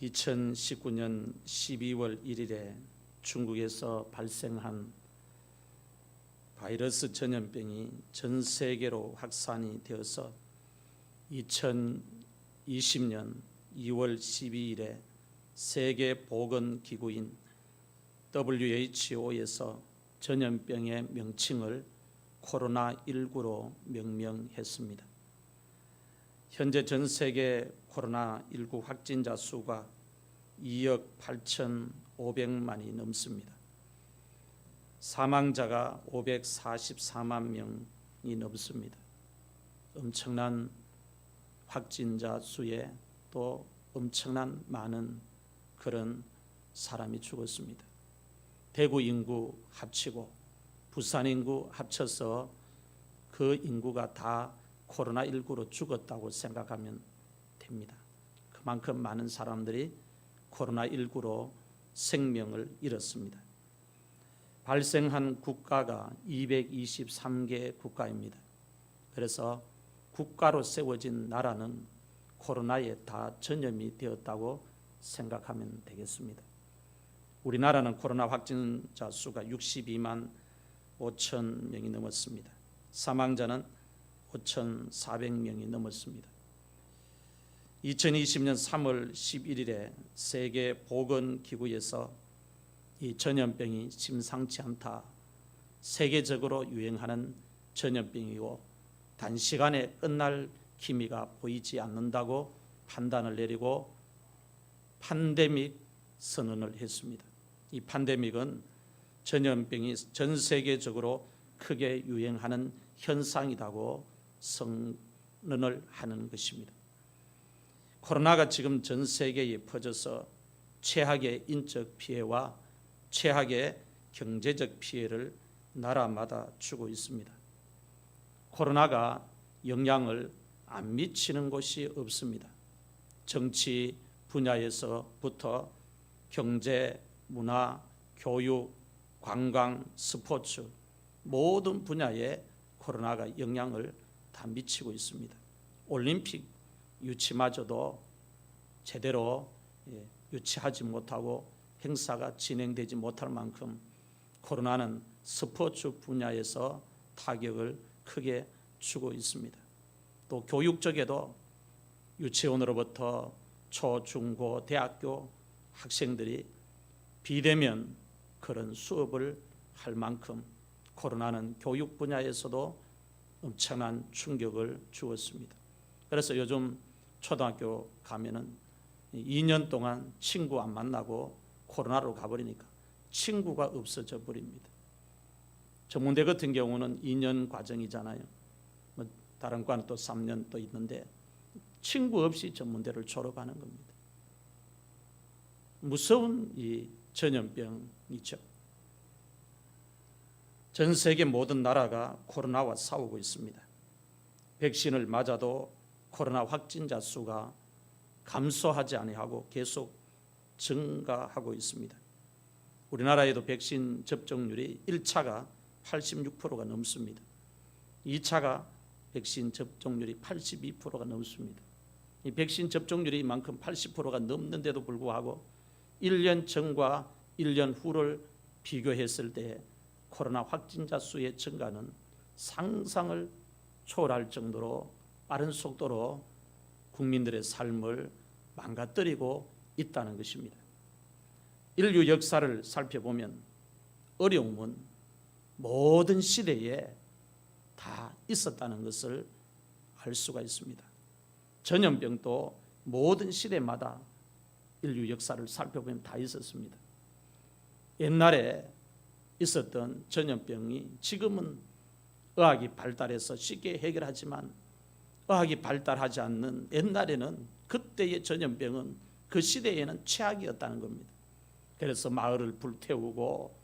2019년 12월 1일에 중국에서 발생한 바이러스 전염병이 전 세계로 확산이 되어서 2020년 2월 12일에 세계보건기구인 WHO에서 전염병의 명칭을 코로나19로 명명했습니다. 현재 전 세계 코로나19 확진자 수가 2억 8,500만이 넘습니다. 사망자가 544만 명이 넘습니다. 엄청난 확진자 수에 또 엄청난 많은 그런 사람이 죽었습니다. 대구 인구 합치고 부산 인구 합쳐서 그 인구가 다 코로나19로 죽었다고 생각하면 됩니다. 그만큼 많은 사람들이 코로나19로 생명을 잃었습니다. 발생한 국가가 223개 국가입니다. 그래서 국가로 세워진 나라는 코로나에 다 전염이 되었다고 생각하면 되겠습니다. 우리나라는 코로나 확진자 수가 62만 5천 명이 넘었습니다. 사망자는 5,400명이 넘었습니다. 2020년 3월 11일에 세계보건기구에서 이 전염병이 심상치 않다, 세계적으로 유행하는 전염병이고 단시간에 끝날 기미가 보이지 않는다고 판단을 내리고 팬데믹 선언을 했습니다. 이 팬데믹은 전염병이 전 세계적으로 크게 유행하는 현상이라고 선언을 하는 것입니다. 코로나가 지금 전 세계에 퍼져서 최악의 인적 피해와 최악의 경제적 피해를 나라마다 주고 있습니다. 코로나가 영향을 안 미치는 곳이 없습니다. 정치 분야에서부터 경제, 문화, 교육, 관광, 스포츠 모든 분야에 코로나가 영향을 다 미치고 있습니다. 올림픽 유치마저도 제대로 유치하지 못하고 행사가 진행되지 못할 만큼 코로나는 스포츠 분야에서 타격을 크게 주고 있습니다. 또 교육 쪽에도 유치원으로부터 초, 중, 고, 대학교 학생들이 비대면 그런 수업을 할 만큼 코로나는 교육 분야에서도 엄청난 충격을 주었습니다. 그래서 요즘 초등학교 가면은 2년 동안 친구 안 만나고 코로나로 가버리니까 친구가 없어져 버립니다. 전문대 같은 경우는 2년 과정이잖아요. 다른 과는 또 3년 또 있는데 친구 없이 전문대를 졸업하는 겁니다. 무서운 이 전염병이죠. 전 세계 모든 나라가 코로나와 싸우고 있습니다. 백신을 맞아도 코로나 확진자 수가 감소하지 아니하고 계속 증가하고 있습니다. 우리나라에도 백신 접종률이 1차가 86%가 넘습니다. 2차가 백신 접종률이 82%가 넘습니다. 이 백신 접종률이 이만큼 80%가 넘는데도 불구하고 1년 전과 1년 후를 비교했을 때 코로나 확진자 수의 증가는 상상을 초월할 정도로 빠른 속도로 국민들의 삶을 망가뜨리고 있다는 것입니다. 인류 역사를 살펴보면 어려움은 모든 시대에 다 있었다는 것을 알 수가 있습니다. 전염병도 모든 시대마다 인류 역사를 살펴보면 다 있었습니다. 옛날에 있었던 전염병이 지금은 의학이 발달해서 쉽게 해결하지만 의학이 발달하지 않는 옛날에는 그때의 전염병은 그 시대에는 최악이었다는 겁니다. 그래서 마을을 불태우고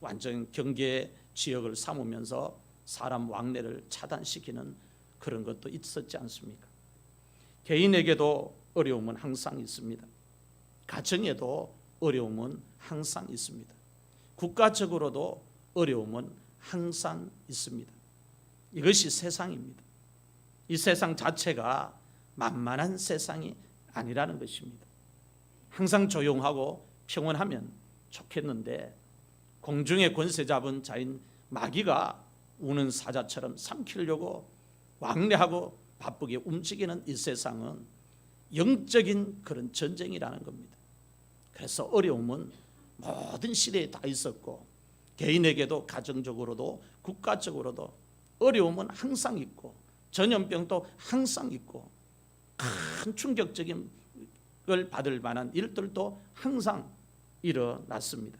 완전 경계 지역을 삼으면서 사람 왕래를 차단시키는 그런 것도 있었지 않습니까? 개인에게도 어려움은 항상 있습니다. 가정에도 어려움은 항상 있습니다. 국가적으로도 어려움은 항상 있습니다. 이것이 세상입니다. 이 세상 자체가 만만한 세상이 아니라는 것입니다. 항상 조용하고 평온하면 좋겠는데 공중의 권세 잡은 자인 마귀가 우는 사자처럼 삼키려고 왕래하고 바쁘게 움직이는 이 세상은 영적인 그런 전쟁이라는 겁니다. 그래서 어려움은 모든 시대에 다 있었고 개인에게도 가정적으로도 국가적으로도 어려움은 항상 있고 전염병도 항상 있고 큰 충격적인 걸 받을 만한 일들도 항상 일어났습니다.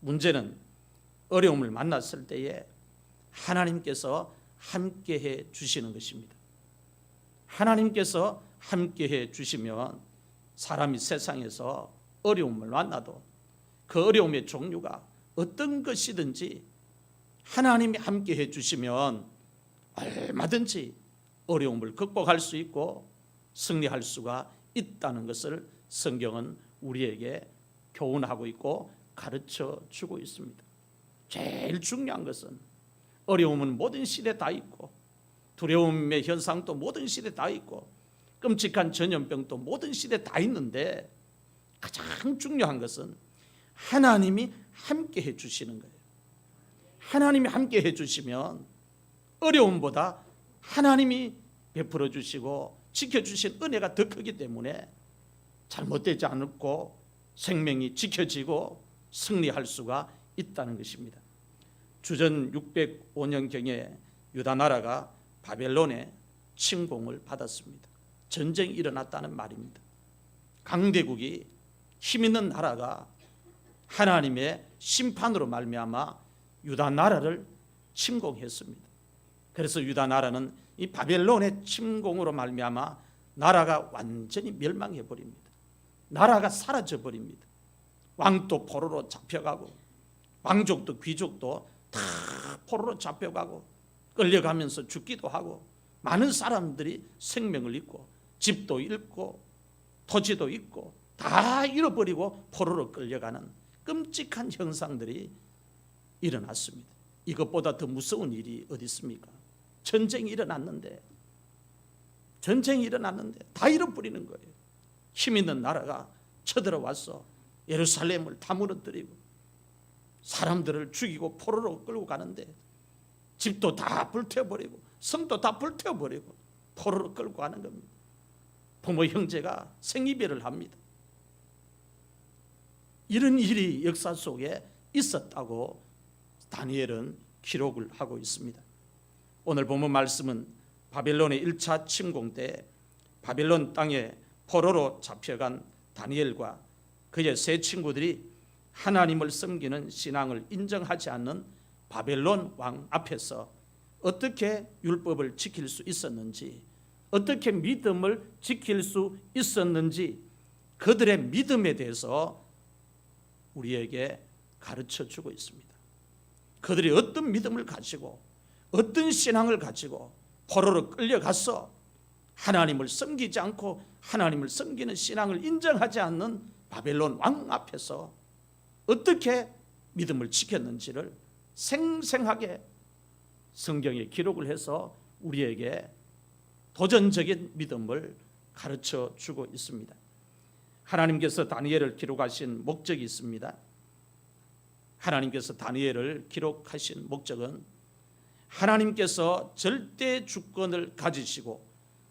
문제는 어려움을 만났을 때에 하나님께서 함께해 주시는 것입니다. 하나님께서 함께해 주시면 사람이 세상에서 어려움을 만나도 그 어려움의 종류가 어떤 것이든지 하나님이 함께해 주시면 얼마든지 어려움을 극복할 수 있고 승리할 수가 있다는 것을 성경은 우리에게 교훈하고 있고 가르쳐 주고 있습니다. 제일 중요한 것은 어려움은 모든 시대에 다 있고 두려움의 현상도 모든 시대에 다 있고 끔찍한 전염병도 모든 시대에 다 있는데 가장 중요한 것은 하나님이 함께 해주시는 거예요. 하나님이 함께 해주시면 어려움보다 하나님이 베풀어 주시고 지켜주신 은혜가 더 크기 때문에 잘못되지 않고 생명이 지켜지고 승리할 수가 있다는 것입니다. 주전 605년경에 유다 나라가 바벨론의 침공을 받았습니다. 전쟁이 일어났다는 말입니다. 강대국이 힘있는 나라가 하나님의 심판으로 말미암아 유다 나라를 침공했습니다. 그래서 유다 나라는 이 바벨론의 침공으로 말미암아 나라가 완전히 멸망해 버립니다. 나라가 사라져 버립니다. 왕도 포로로 잡혀가고 왕족도 귀족도 다 포로로 잡혀가고 끌려가면서 죽기도 하고 많은 사람들이 생명을 잃고 집도 잃고 토지도 잃고 다 잃어버리고 포로로 끌려가는 끔찍한 현상들이 일어났습니다. 이것보다 더 무서운 일이 어디 있습니까? 전쟁이 일어났는데 다 잃어버리는 거예요. 힘 있는 나라가 쳐들어와서 예루살렘을 다 무너뜨리고 사람들을 죽이고 포로로 끌고 가는데 집도 다 불태워버리고 성도 다 불태워버리고 포로로 끌고 가는 겁니다. 부모 형제가 생이별을 합니다. 이런 일이 역사 속에 있었다고 다니엘은 기록을 하고 있습니다. 오늘 본문 말씀은 바벨론의 1차 침공 때 바벨론 땅에 포로로 잡혀간 다니엘과 그의 세 친구들이 하나님을 섬기는 신앙을 인정하지 않는 바벨론 왕 앞에서 어떻게 율법을 지킬 수 있었는지, 어떻게 믿음을 지킬 수 있었는지 그들의 믿음에 대해서 우리에게 가르쳐 주고 있습니다. 그들이 어떤 믿음을 가지고 어떤 신앙을 가지고 포로로 끌려가서 하나님을 섬기지 않고 하나님을 섬기는 신앙을 인정하지 않는 바벨론 왕 앞에서 어떻게 믿음을 지켰는지를 생생하게 성경에 기록을 해서 우리에게 도전적인 믿음을 가르쳐 주고 있습니다. 하나님께서 다니엘을 기록하신 목적이 있습니다. 하나님께서 다니엘을 기록하신 목적은 하나님께서 절대 주권을 가지시고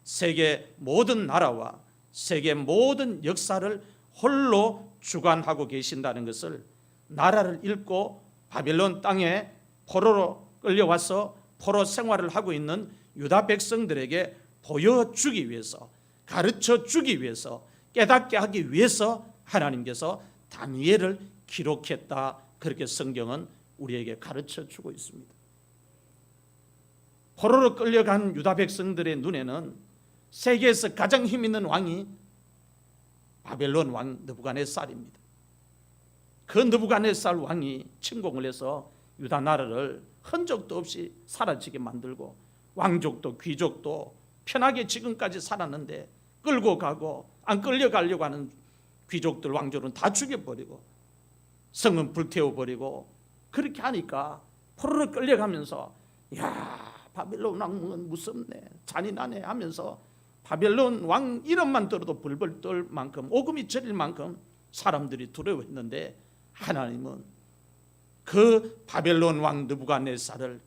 세계 모든 나라와 세계 모든 역사를 홀로 주관하고 계신다는 것을 나라를 잃고 바벨론 땅에 포로로 끌려와서 포로 생활을 하고 있는 유다 백성들에게 보여주기 위해서, 가르쳐 주기 위해서, 깨닫게 하기 위해서 하나님께서 다니엘을 기록했다. 그렇게 성경은 우리에게 가르쳐 주고 있습니다. 포로로 끌려간 유다 백성들의 눈에는 세계에서 가장 힘 있는 왕이 바벨론 왕 느부갓네살입니다. 그 느부갓네살 왕이 침공을 해서 유다 나라를 흔적도 없이 사라지게 만들고 왕족도 귀족도 편하게 지금까지 살았는데 끌고 가고 안 끌려가려고 하는 귀족들 왕족은 다 죽여버리고 성은 불태워버리고 그렇게 하니까 포로로 끌려가면서 야 바벨론 왕은 무섭네 잔인하네 하면서 바벨론 왕 이름만 들어도 벌벌 떨 만큼 오금이 저릴 만큼 사람들이 두려워했는데 하나님은 그 바벨론 왕 느부갓네살을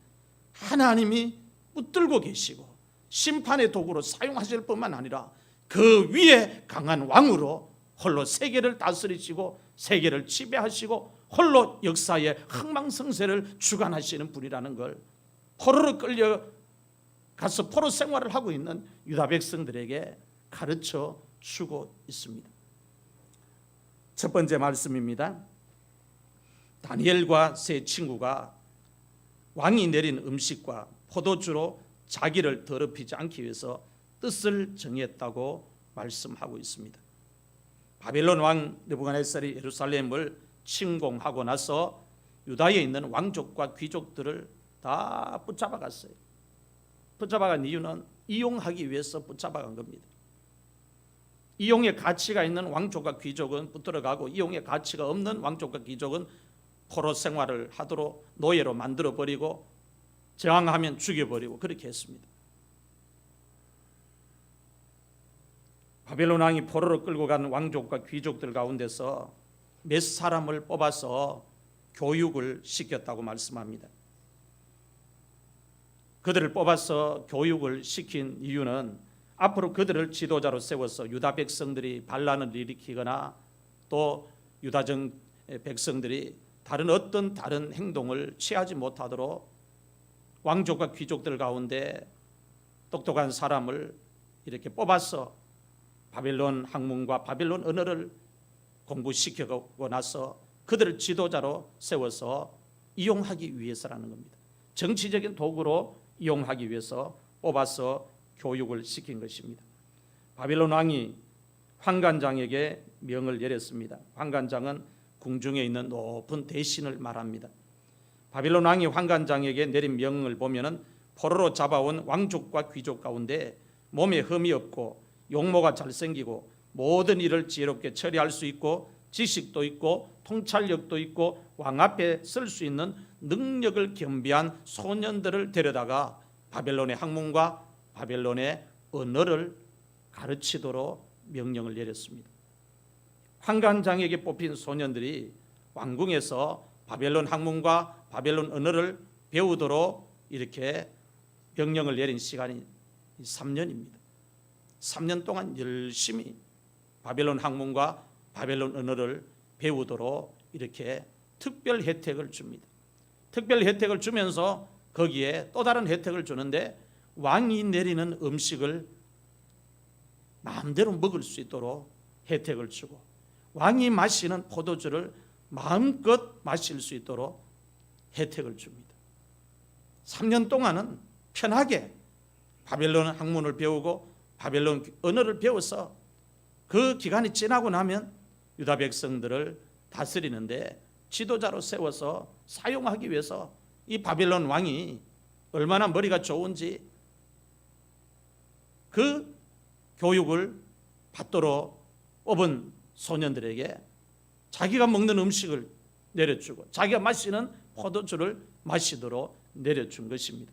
하나님이 붙들고 계시고 심판의 도구로 사용하실 뿐만 아니라 그 위에 강한 왕으로 홀로 세계를 다스리시고 세계를 지배하시고 홀로 역사의 흥망성쇠를 주관하시는 분이라는 걸 포로로 끌려가서 포로 생활을 하고 있는 유다 백성들에게 가르쳐 주고 있습니다. 첫 번째 말씀입니다. 다니엘과 세 친구가 왕이 내린 음식과 포도주로 자기를 더럽히지 않기 위해서 뜻을 정했다고 말씀하고 있습니다. 바벨론 왕 느부갓네살이 예루살렘을 침공하고 나서 유다에 있는 왕족과 귀족들을 다 붙잡아갔어요. 붙잡아간 이유는 이용하기 위해서 붙잡아간 겁니다. 이용의 가치가 있는 왕족과 귀족은 붙들어가고 이용의 가치가 없는 왕족과 귀족은 포로 생활을 하도록 노예로 만들어버리고 저항하면 죽여버리고 그렇게 했습니다. 바벨론 왕이 포로로 끌고 간 왕족과 귀족들 가운데서 몇 사람을 뽑아서 교육을 시켰다고 말씀합니다. 그들을 뽑아서 교육을 시킨 이유는 앞으로 그들을 지도자로 세워서 유다 백성들이 반란을 일으키거나 또 유다정 백성들이 다른 행동을 취하지 못하도록 왕족과 귀족들 가운데 똑똑한 사람을 이렇게 뽑아서 바벨론 학문과 바벨론 언어를 공부시키고 나서 그들을 지도자로 세워서 이용하기 위해서라는 겁니다. 정치적인 도구로 이용하기 위해서 뽑아서 교육을 시킨 것입니다. 바벨론 왕이 환관장에게 명을 내렸습니다. 환관장은 궁중에 있는 높은 대신을 말합니다. 바벨론 왕이 환관장에게 내린 명을 보면은 포로로 잡아온 왕족과 귀족 가운데 몸에 흠이 없고 용모가 잘생기고 모든 일을 지혜롭게 처리할 수 있고 지식도 있고 통찰력도 있고 왕 앞에 설 수 있는 능력을 겸비한 소년들을 데려다가 바벨론의 학문과 바벨론의 언어를 가르치도록 명령을 내렸습니다. 환관장에게 뽑힌 소년들이 왕궁에서 바벨론 학문과 바벨론 언어를 배우도록 이렇게 명령을 내린 시간이 3년입니다. 3년 동안 열심히 바벨론 학문과 바벨론 언어를 배우도록 이렇게 특별 혜택을 줍니다. 특별 혜택을 주면서 거기에 또 다른 혜택을 주는데 왕이 내리는 음식을 마음대로 먹을 수 있도록 혜택을 주고 왕이 마시는 포도주를 마음껏 마실 수 있도록 혜택을 줍니다. 3년 동안은 편하게 바벨론 학문을 배우고 바벨론 언어를 배워서 그 기간이 지나고 나면 유다 백성들을 다스리는데 지도자로 세워서 사용하기 위해서 이 바벨론 왕이 얼마나 머리가 좋은지 그 교육을 받도록 뽑은 소년들에게 자기가 먹는 음식을 내려주고 자기가 마시는 포도주를 마시도록 내려준 것입니다.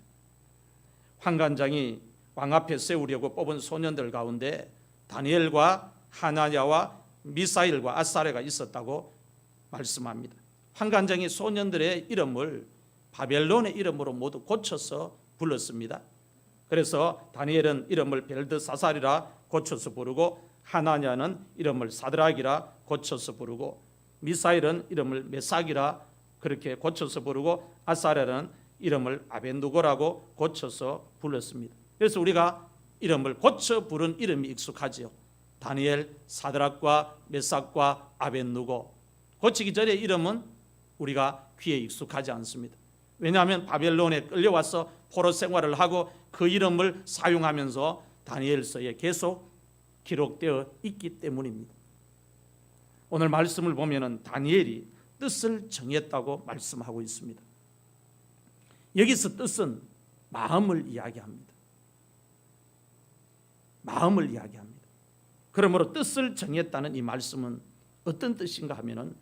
환관장이 왕 앞에 세우려고 뽑은 소년들 가운데 다니엘과 하나냐와 미사일과 아사레가 있었다고 말씀합니다. 환관장이 소년들의 이름을 바벨론의 이름으로 모두 고쳐서 불렀습니다. 그래서 다니엘은 이름을 벨드사살이라 고쳐서 부르고 하나냐는 이름을 사드락이라 고쳐서 부르고 미사일은 이름을 메삭이라 그렇게 고쳐서 부르고 아사레는 이름을 아벤누고라고 고쳐서 불렀습니다. 그래서 우리가 이름을 고쳐 부른 이름이 익숙하지요. 다니엘, 사드락과 메삭과 아벤누고. 고치기 전에 이름은 우리가 귀에 익숙하지 않습니다. 왜냐하면 바벨론에 끌려와서 포로 생활을 하고 그 이름을 사용하면서 다니엘서에 계속 기록되어 있기 때문입니다. 오늘 말씀을 보면은 다니엘이 뜻을 정했다고 말씀하고 있습니다. 여기서 뜻은 마음을 이야기합니다. 마음을 이야기합니다. 그러므로 뜻을 정했다는 이 말씀은 어떤 뜻인가 하면은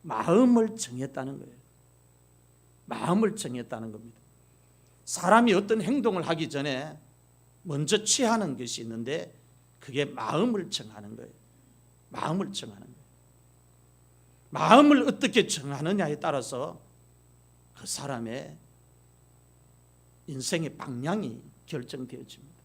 마음을 정했다는 거예요. 마음을 정했다는 겁니다. 사람이 어떤 행동을 하기 전에 먼저 취하는 것이 있는데 그게 마음을 정하는 거예요. 마음을 정하는 거예요. 마음을 어떻게 정하느냐에 따라서 그 사람의 인생의 방향이 결정되어집니다.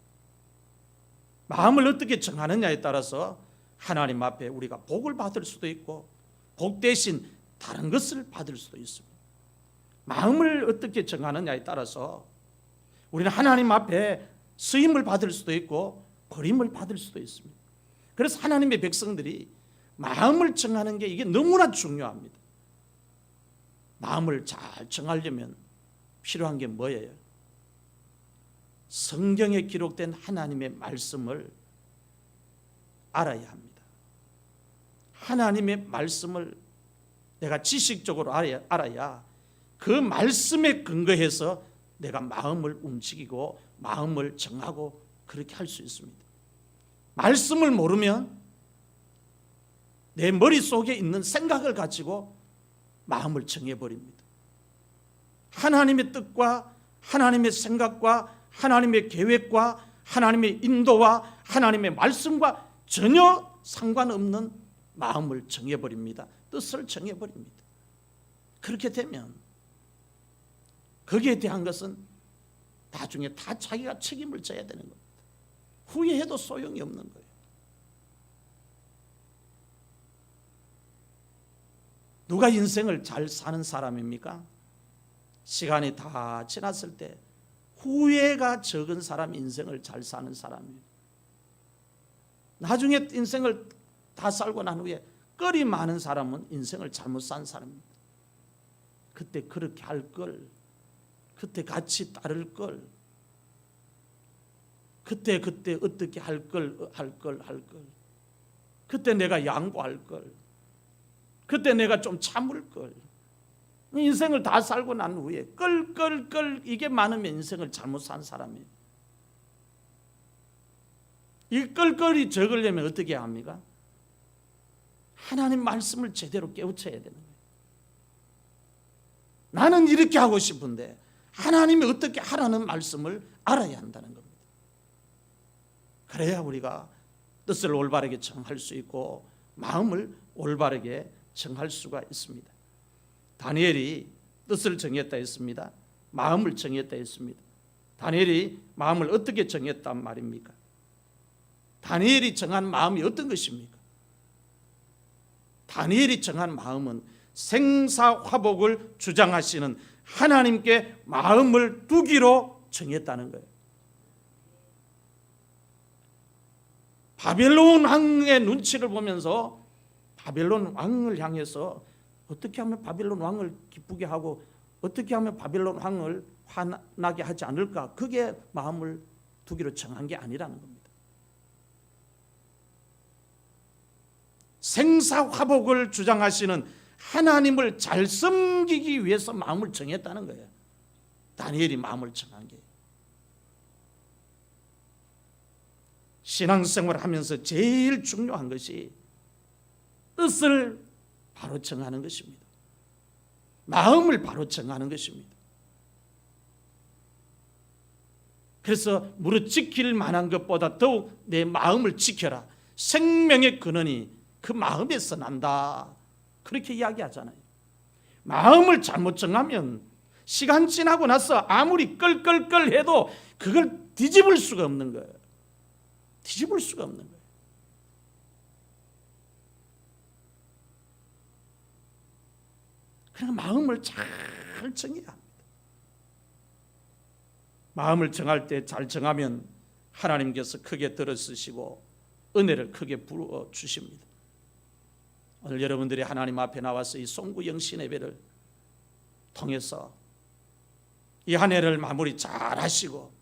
마음을 어떻게 정하느냐에 따라서 하나님 앞에 우리가 복을 받을 수도 있고 복 대신 다른 것을 받을 수도 있습니다. 마음을 어떻게 정하느냐에 따라서 우리는 하나님 앞에 쓰임을 받을 수도 있고 버림을 받을 수도 있습니다. 그래서 하나님의 백성들이 마음을 정하는 게 이게 너무나 중요합니다. 마음을 잘 정하려면 필요한 게 뭐예요? 성경에 기록된 하나님의 말씀을 알아야 합니다. 하나님의 말씀을 내가 지식적으로 알아야 그 말씀에 근거해서 내가 마음을 움직이고 마음을 정하고 그렇게 할 수 있습니다. 말씀을 모르면 내 머릿속에 있는 생각을 가지고 마음을 정해버립니다. 하나님의 뜻과 하나님의 생각과 하나님의 계획과 하나님의 인도와 하나님의 말씀과 전혀 상관없는 마음을 정해버립니다. 뜻을 정해버립니다. 그렇게 되면 거기에 대한 것은 나중에 다 자기가 책임을 져야 되는 겁니다. 후회해도 소용이 없는 거예요. 누가 인생을 잘 사는 사람입니까? 시간이 다 지났을 때 후회가 적은 사람이 인생을 잘 사는 사람이에요. 나중에 인생을 다 살고 난 후에 껄이 많은 사람은 인생을 잘못 산 사람입니다. 그때 그렇게 할 걸, 그때 같이 따를 걸, 그때 어떻게 할 걸, 그때 내가 양보할 걸, 그때 내가 좀 참을 걸. 인생을 다 살고 난 후에 끌 이게 많으면 인생을 잘못 산 사람이에요. 이 끌끌이 적으려면 어떻게 합니까? 하나님 말씀을 제대로 깨우쳐야 되는 거예요. 나는 이렇게 하고 싶은데 하나님이 어떻게 하라는 말씀을 알아야 한다는 겁니다. 그래야 우리가 뜻을 올바르게 정할 수 있고 마음을 올바르게 정할 수가 있습니다. 다니엘이 뜻을 정했다 했습니다. 마음을 정했다 했습니다. 다니엘이 마음을 어떻게 정했단 말입니까? 다니엘이 정한 마음이 어떤 것입니까? 다니엘이 정한 마음은 생사화복을 주장하시는 하나님께 마음을 두기로 정했다는 거예요. 바벨론 왕의 눈치를 보면서 바벨론 왕을 향해서 어떻게 하면 바벨론 왕을 기쁘게 하고 어떻게 하면 바벨론 왕을 화나게 하지 않을까, 그게 마음을 두기로 정한 게 아니라는 겁니다. 생사화복을 주장하시는 하나님을 잘 섬기기 위해서 마음을 정했다는 거예요. 다니엘이 마음을 정한 게. 신앙생활을 하면서 제일 중요한 것이 뜻을 바로 정하는 것입니다. 마음을 바로 정하는 것입니다. 그래서 무릇 지킬 만한 것보다 더욱 내 마음을 지켜라. 생명의 근원이 그 마음에서 난다. 그렇게 이야기하잖아요. 마음을 잘못 정하면 시간 지나고 나서 아무리 끌끌끌 해도 그걸 뒤집을 수가 없는 거예요. 뒤집을 수가 없는 거예요. 그러니까 마음을 잘 정해야 합니다. 마음을 정할 때 잘 정하면 하나님께서 크게 들어쓰시고 은혜를 크게 부어 주십니다. 오늘 여러분들이 하나님 앞에 나와서 이 송구 영신 예배를 통해서 이 한 해를 마무리 잘 하시고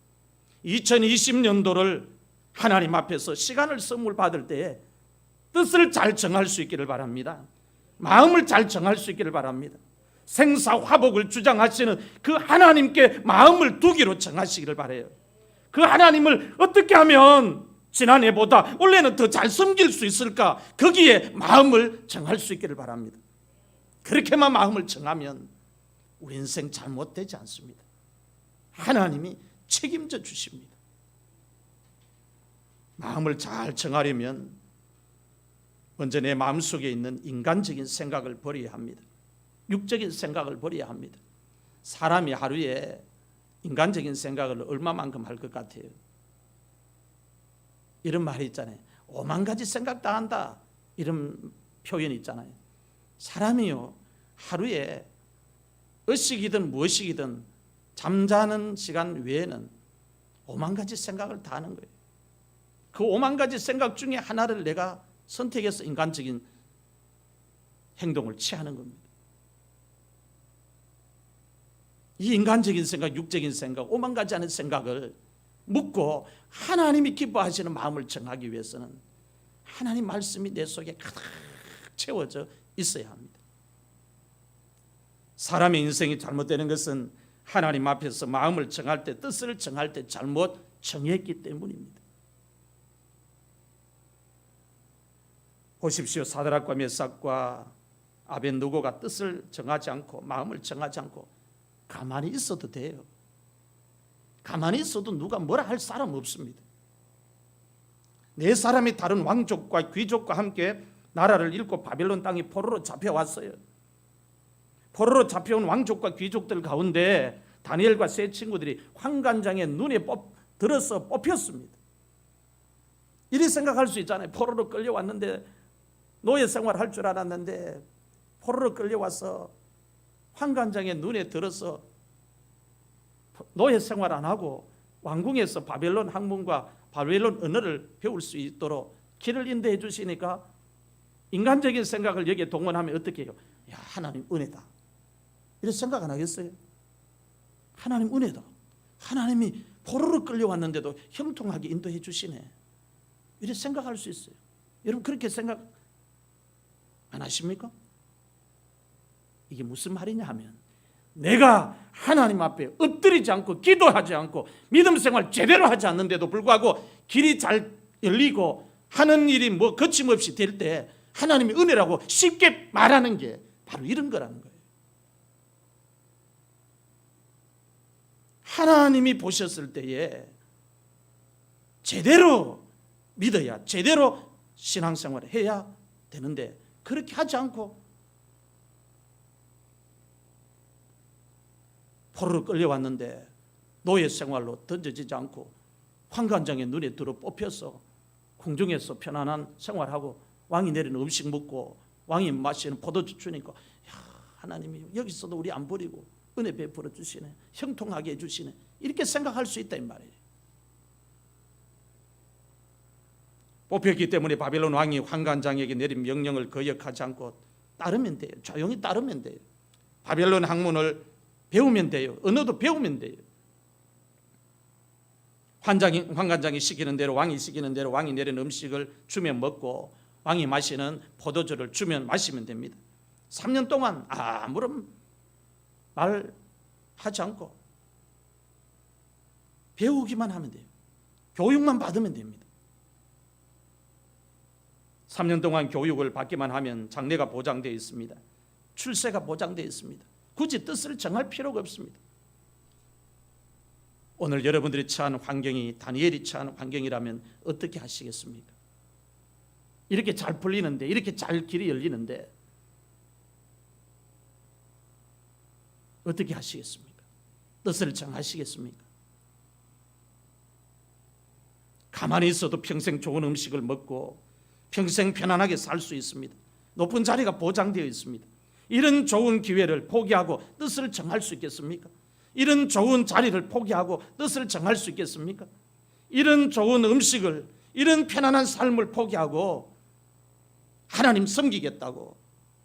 2020년도를 하나님 앞에서 시간을 선물 받을 때에 뜻을 잘 정할 수 있기를 바랍니다. 마음을 잘 정할 수 있기를 바랍니다. 생사화복을 주장하시는 그 하나님께 마음을 두기로 정하시기를 바라요. 그 하나님을 어떻게 하면 지난해보다 올해는 더 잘 섬길 수 있을까, 거기에 마음을 정할 수 있기를 바랍니다. 그렇게만 마음을 정하면 우리 인생 잘못되지 않습니다. 하나님이 책임져 주십니다. 마음을 잘 정하려면 먼저 내 마음속에 있는 인간적인 생각을 버려야 합니다. 육적인 생각을 버려야 합니다. 사람이 하루에 인간적인 생각을 얼마만큼 할 것 같아요? 이런 말이 있잖아요. 5만 가지 생각 다 한다, 이런 표현이 있잖아요. 사람이요, 하루에 의식이든 무의식이든 잠자는 시간 외에는 5만 가지 생각을 다 하는 거예요. 그 5만 가지 생각 중에 하나를 내가 선택해서 인간적인 행동을 취하는 겁니다. 이 인간적인 생각, 육적인 생각, 5만 가지 하는 생각을 묻고 하나님이 기뻐하시는 마음을 정하기 위해서는 하나님 말씀이 내 속에 가득 채워져 있어야 합니다. 사람의 인생이 잘못되는 것은 하나님 앞에서 마음을 정할 때, 뜻을 정할 때 잘못 정했기 때문입니다. 보십시오. 사드락과 메삭과 아벤느고가 뜻을 정하지 않고 마음을 정하지 않고 가만히 있어도 돼요. 가만히 있어도 누가 뭐라 할 사람 없습니다. 네 사람이 다른 왕족과 귀족과 함께 나라를 잃고 바벨론 땅이 포로로 잡혀왔어요. 포로로 잡혀온 왕족과 귀족들 가운데 다니엘과 세 친구들이 환관장의 눈에 들어서 뽑혔습니다. 이리 생각할 수 있잖아요. 포로로 끌려왔는데, 노예 생활할 줄 알았는데 포로로 끌려와서 환관장의 눈에 들어서 노예 생활 안 하고 왕궁에서 바벨론 학문과 바벨론 언어를 배울 수 있도록 길을 인도해 주시니까 인간적인 생각을 여기에 동원하면 어떻게 해요? 야, 하나님 은혜다, 이런 생각 안 하겠어요? 하나님 은혜다, 하나님이 포로로 끌려왔는데도 형통하게 인도해 주시네, 이렇게 생각할 수 있어요. 여러분 그렇게 생각 안 하십니까? 이게 무슨 말이냐 하면, 내가 하나님 앞에 엎드리지 않고 기도하지 않고 믿음 생활 제대로 하지 않는데도 불구하고 길이 잘 열리고 하는 일이 뭐 거침없이 될 때 하나님의 은혜라고 쉽게 말하는 게 바로 이런 거라는 거예요. 하나님이 보셨을 때에 제대로 믿어야, 제대로 신앙생활을 해야 되는데 그렇게 하지 않고 포로로 끌려왔는데 노예 생활로 던져지지 않고 환관장의 눈에 들어 뽑혀서 궁중에서 편안한 생활하고 왕이 내리는 음식 먹고 왕이 마시는 포도주 주니까, 야, 하나님이 여기서도 우리 안 버리고 은혜 베풀어 주시네, 형통하게 해주시네, 이렇게 생각할 수 있다 이 말이에요. 뽑혔기 때문에 바벨론 왕이 환관장에게 내린 명령을 거역하지 않고 따르면 돼요. 조용히 따르면 돼요. 바벨론 학문을 배우면 돼요. 언어도 배우면 돼요. 환관장이 시키는 대로, 왕이 시키는 대로 왕이 내린 음식을 주면 먹고 왕이 마시는 포도주를 주면 마시면 됩니다. 3년 동안 아무런 말 하지 않고 배우기만 하면 돼요. 교육만 받으면 됩니다. 3년 동안 교육을 받기만 하면 장래가 보장되어 있습니다. 출세가 보장되어 있습니다. 굳이 뜻을 정할 필요가 없습니다. 오늘 여러분들이 처한 환경이 다니엘이 처한 환경이라면 어떻게 하시겠습니까? 이렇게 잘 풀리는데, 이렇게 잘 길이 열리는데 어떻게 하시겠습니까? 뜻을 정하시겠습니까? 가만히 있어도 평생 좋은 음식을 먹고 평생 편안하게 살 수 있습니다. 높은 자리가 보장되어 있습니다. 이런 좋은 기회를 포기하고 뜻을 정할 수 있겠습니까? 이런 좋은 자리를 포기하고 뜻을 정할 수 있겠습니까? 이런 좋은 음식을, 이런 편안한 삶을 포기하고 하나님 섬기겠다고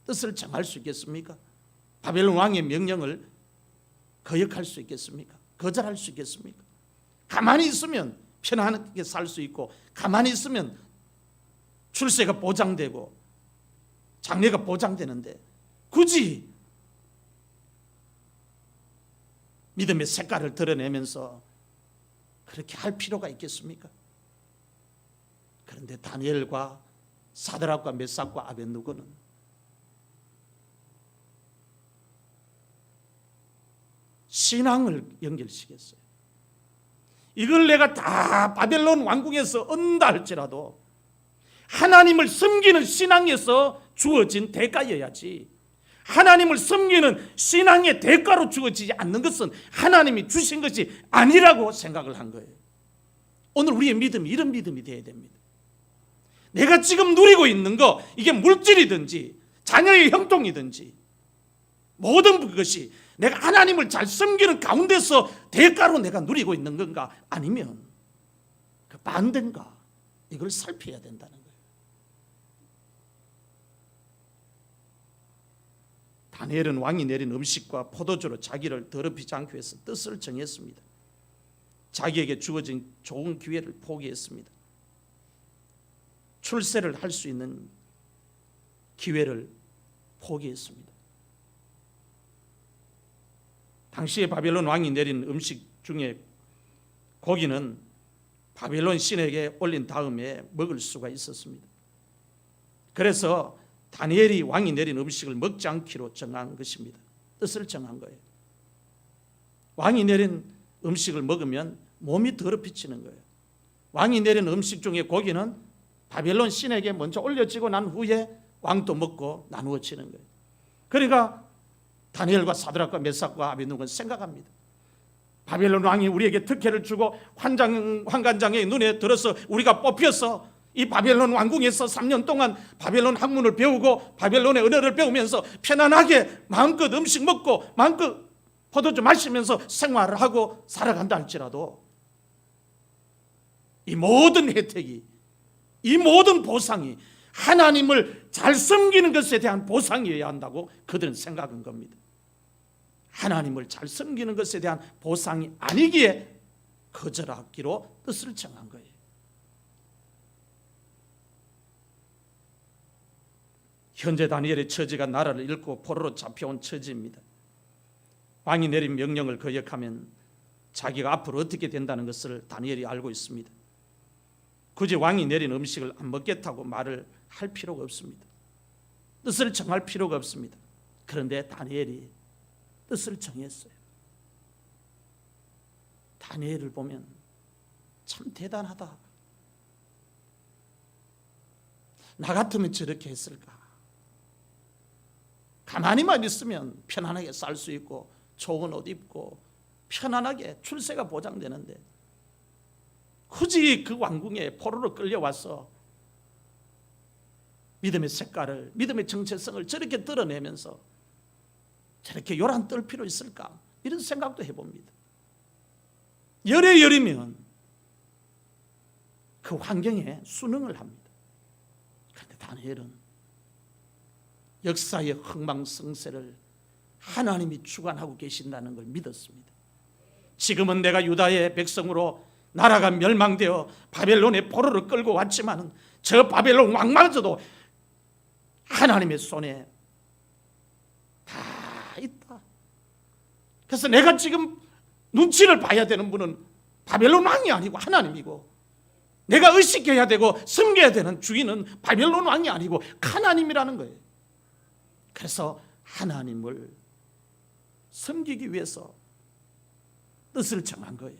뜻을 정할 수 있겠습니까? 바벨론 왕의 명령을 거역할 수 있겠습니까? 거절할 수 있겠습니까? 가만히 있으면 편안하게 살 수 있고, 가만히 있으면 출세가 보장되고 장래가 보장되는데 굳이 믿음의 색깔을 드러내면서 그렇게 할 필요가 있겠습니까? 그런데 다니엘과 사드락과 메삭과 아벤느고는 신앙을 연결시켰어요. 이걸 내가 다 바벨론 왕궁에서 얻는다 할지라도 하나님을 섬기는 신앙에서 주어진 대가여야지, 하나님을 섬기는 신앙의 대가로 주어지지 않는 것은 하나님이 주신 것이 아니라고 생각을 한 거예요. 오늘 우리의 믿음이 이런 믿음이 되어야 됩니다. 내가 지금 누리고 있는 거, 이게 물질이든지 자녀의 형통이든지 모든 것이 내가 하나님을 잘 섬기는 가운데서 대가로 내가 누리고 있는 건가, 아니면 그 반대인가, 이걸 살펴야 된다는 거예요. 다니엘은 왕이 내린 음식과 포도주로 자기를 더럽히지 않기 위해서 뜻을 정했습니다. 자기에게 주어진 좋은 기회를 포기했습니다. 출세를 할 수 있는 기회를 포기했습니다. 당시에 바벨론 왕이 내린 음식 중에 고기는 바벨론 신에게 올린 다음에 먹을 수가 있었습니다. 그래서 다니엘이 왕이 내린 음식을 먹지 않기로 정한 것입니다. 뜻을 정한 거예요. 왕이 내린 음식을 먹으면 몸이 더럽혀지는 거예요. 왕이 내린 음식 중에 고기는 바벨론 신에게 먼저 올려지고 난 후에 왕도 먹고 나누어지는 거예요. 그러니까 다니엘과 사드락과 메삭과 아벤누고는 생각합니다. 바벨론 왕이 우리에게 특혜를 주고 환관장의 눈에 들어서 우리가 뽑혀서 이 바벨론 왕궁에서 3년 동안 바벨론 학문을 배우고 바벨론의 언어를 배우면서 편안하게 마음껏 음식 먹고 마음껏 포도주 마시면서 생활을 하고 살아간다 할지라도 이 모든 혜택이, 이 모든 보상이 하나님을 잘 섬기는 것에 대한 보상이어야 한다고 그들은 생각한 겁니다. 하나님을 잘 섬기는 것에 대한 보상이 아니기에 거절하기로 뜻을 정한 거예요. 현재 다니엘의 처지가 나라를 잃고 포로로 잡혀온 처지입니다. 왕이 내린 명령을 거역하면 자기가 앞으로 어떻게 된다는 것을 다니엘이 알고 있습니다. 굳이 왕이 내린 음식을 안 먹겠다고 말을 할 필요가 없습니다. 뜻을 정할 필요가 없습니다. 그런데 다니엘이 뜻을 정했어요. 다니엘을 보면 참 대단하다. 나 같으면 저렇게 했을까? 가만히만 있으면 편안하게 살 수 있고 좋은 옷 입고 편안하게 출세가 보장되는데 굳이 그 왕궁에 포로로 끌려와서 믿음의 색깔을, 믿음의 정체성을 저렇게 드러내면서 저렇게 요란 떨 필요 있을까? 이런 생각도 해봅니다. 열이면 그 환경에 순응을 합니다. 그런데 다니엘은 역사의 흥망성쇠를 하나님이 주관하고 계신다는 걸 믿었습니다. 지금은 내가 유다의 백성으로 나라가 멸망되어 바벨론의 포로를 끌고 왔지만 저 바벨론 왕마저도 하나님의 손에 다 있다. 그래서 내가 지금 눈치를 봐야 되는 분은 바벨론 왕이 아니고 하나님이고, 내가 의식해야 되고 섬겨야 되는 주인은 바벨론 왕이 아니고 하나님이라는 거예요. 그래서 하나님을 섬기기 위해서 뜻을 정한 거예요.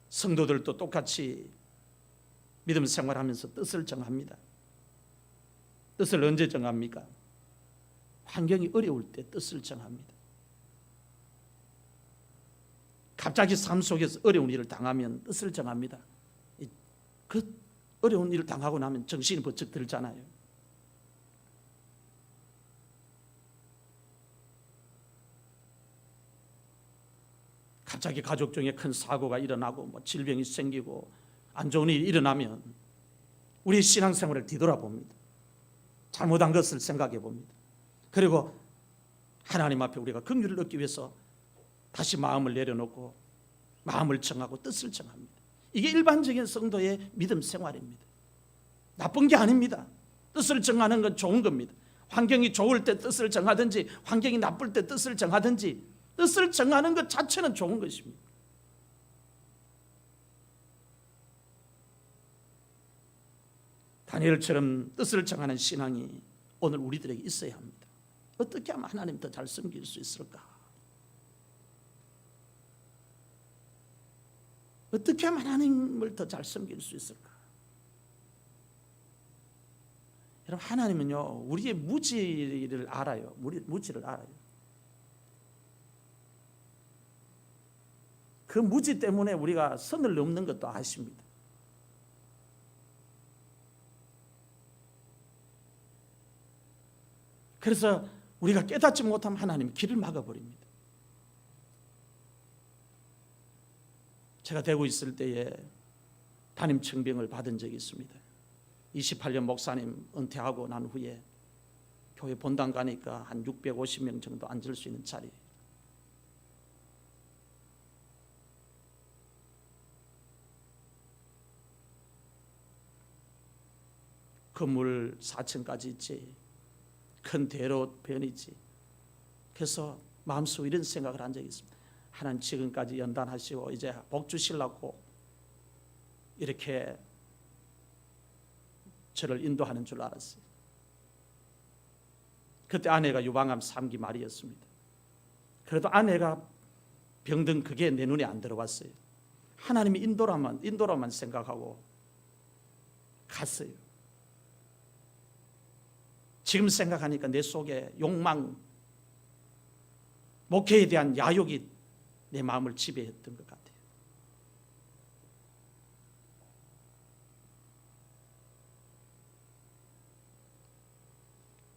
성도들도 똑같이 믿음 생활하면서 뜻을 정합니다. 뜻을 언제 정합니까? 환경이 어려울 때 뜻을 정합니다. 갑자기 삶 속에서 어려운 일을 당하면 뜻을 정합니다. 그 어려운 일을 당하고 나면 정신이 번쩍 들잖아요. 갑자기 가족 중에 큰 사고가 일어나고 질병이 생기고 안 좋은 일이 일어나면 우리 신앙생활을 뒤돌아봅니다. 잘못한 것을 생각해 봅니다. 그리고 하나님 앞에 우리가 긍휼을 얻기 위해서 다시 마음을 내려놓고 마음을 정하고 뜻을 정합니다. 이게 일반적인 성도의 믿음 생활입니다. 나쁜 게 아닙니다. 뜻을 정하는 건 좋은 겁니다. 환경이 좋을 때 뜻을 정하든지 환경이 나쁠 때 뜻을 정하든지 뜻을 정하는 것 자체는 좋은 것입니다. 다니엘처럼 뜻을 정하는 신앙이 오늘 우리들에게 있어야 합니다. 어떻게 하면 하나님 더 잘 섬길 수 있을까? 어떻게 하면 하나님을 더 잘 섬길 수 있을까? 여러분, 하나님은요 우리의 무지를 알아요. 우리 무지를 알아요. 그 무지 때문에 우리가 선을 넘는 것도 아십니다. 그래서 우리가 깨닫지 못하면 하나님이 길을 막아버립니다. 제가 대구 있을 때에 담임 청빙을 받은 적이 있습니다. 28년 목사님 은퇴하고 난 후에 교회 본당 가니까 한 650명 정도 앉을 수 있는 자리. 건물 4층까지 있지. 큰 대로 변이지. 그래서 마음속에 이런 생각을 한 적이 있습니다. 하나님 지금까지 연단하시고 이제 복 주시려고 이렇게 저를 인도하는 줄 알았어요. 그때 아내가 유방암 3기 말이었습니다. 그래도 아내가 병든 그게 내 눈에 안 들어왔어요. 하나님이 인도로만 생각하고 갔어요. 지금 생각하니까 내 속에 욕망, 목회에 대한 야욕이 내 마음을 지배했던 것 같아요.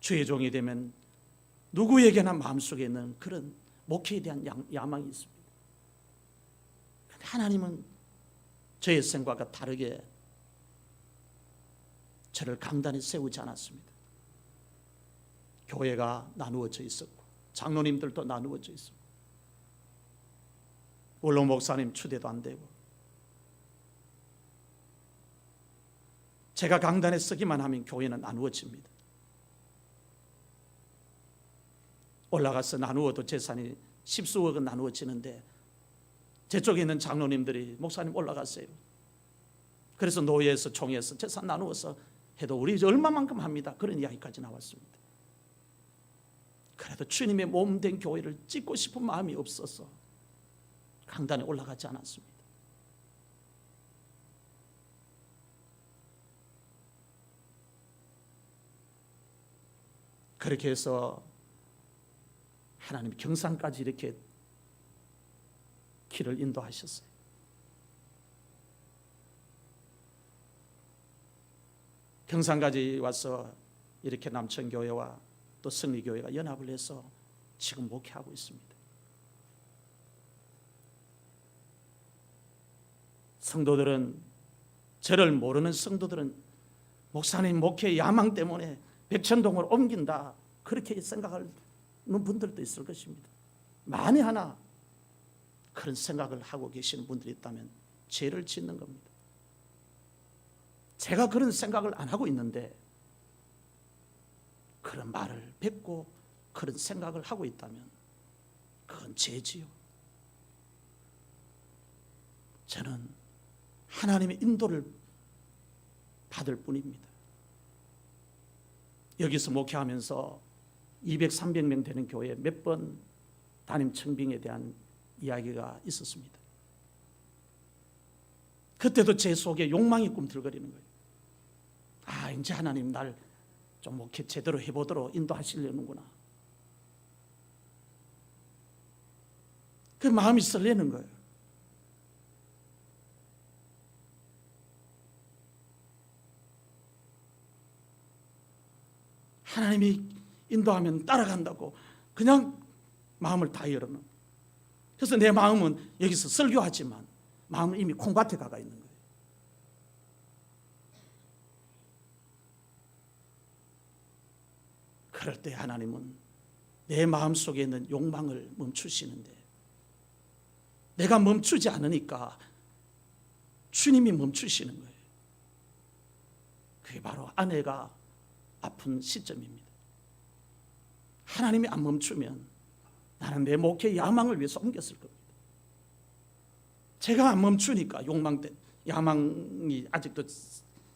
주의 종이 되면 누구에게나 마음속에 있는 그런 목회에 대한 야망이 있습니다. 하나님은 저의 생각과 다르게 저를 강단에 세우지 않았습니다. 교회가 나누어져 있었고 장로님들도 나누어져 있었고 원로 목사님 추대도 안 되고 제가 강단에 서기만 하면 교회는 나누어집니다. 올라가서 나누어도 재산이 십수억은 나누어지는데 제 쪽에 있는 장로님들이 목사님 올라갔어요. 그래서 노예에서 총회에서 재산 나누어서 해도 우리 얼마만큼 합니다. 그런 이야기까지 나왔습니다. 그래도 주님의 몸된 교회를 찍고 싶은 마음이 없어서 강단에 올라가지 않았습니다. 그렇게 해서 하나님 경산까지 이렇게 길을 인도하셨어요. 경산까지 와서 이렇게 남천교회와 또 승리교회가 연합을 해서 지금 목회하고 있습니다. 성도들은, 저를 모르는 성도들은 목사님 목회 야망 때문에 백천동을 옮긴다 그렇게 생각하는 분들도 있을 것입니다. 만에 하나 그런 생각을 하고 계시는 분들이 있다면 죄를 짓는 겁니다. 제가 그런 생각을 안 하고 있는데 그런 말을 뱉고 그런 생각을 하고 있다면 그건 죄지요. 저는 하나님의 인도를 받을 뿐입니다. 여기서 목회하면서 200, 300명 되는 교회에 몇 번 담임 청빙에 대한 이야기가 있었습니다. 그때도 제 속에 욕망이 꿈틀거리는 거예요. 아, 이제 하나님 날 좀 목회 제대로 해보도록 인도하시려는구나. 그 마음이 설레는 거예요. 하나님이 인도하면 따라간다고 그냥 마음을 다 열어놓은. 그래서 내 마음은 여기서 설교하지만 마음은 이미 콩밭에 가가 있는 거예요. 그럴 때 하나님은 내 마음속에 있는 욕망을 멈추시는데 내가 멈추지 않으니까 주님이 멈추시는 거예요. 그게 바로 아내가 아픈 시점입니다. 하나님이 안 멈추면 나는 내 목회 야망을 위해서 옮겼을 겁니다. 제가 안 멈추니까 욕망된 야망이 아직도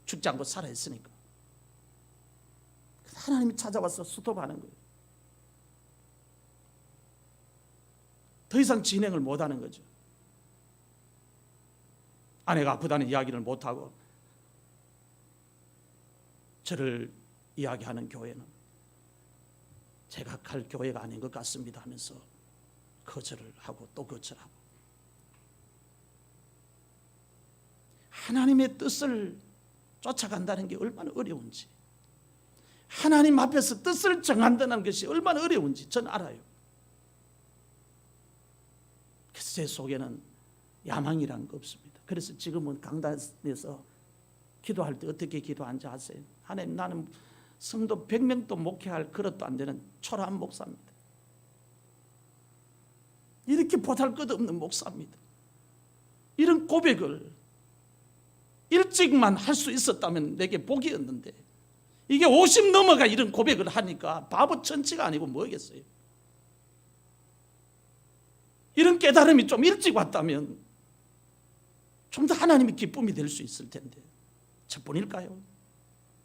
죽지 않고 살아있으니까 하나님이 찾아와서 스톱하는 거예요. 더 이상 진행을 못하는 거죠. 아내가 아프다는 이야기를 못하고 저를 이야기하는 교회는 제가 갈 교회가 아닌 것 같습니다 하면서 거절을 하고 또 거절하고, 하나님의 뜻을 쫓아간다는 게 얼마나 어려운지, 하나님 앞에서 뜻을 정한다는 것이 얼마나 어려운지 전 알아요. 그래서 제 속에는 야망이란 거 없습니다. 그래서 지금은 강단에서 기도할 때 어떻게 기도하는지 아세요? 하나님, 나는 성도 100명도 목회할 그릇도 안 되는 초라한 목사입니다. 이렇게 보잘것없는 목사입니다. 이런 고백을 일찍만 할 수 있었다면 내게 복이었는데, 이게 50 넘어가 이런 고백을 하니까 바보 천치가 아니고 뭐겠어요. 이런 깨달음이 좀 일찍 왔다면 좀 더 하나님의 기쁨이 될 수 있을 텐데, 저뿐일까요?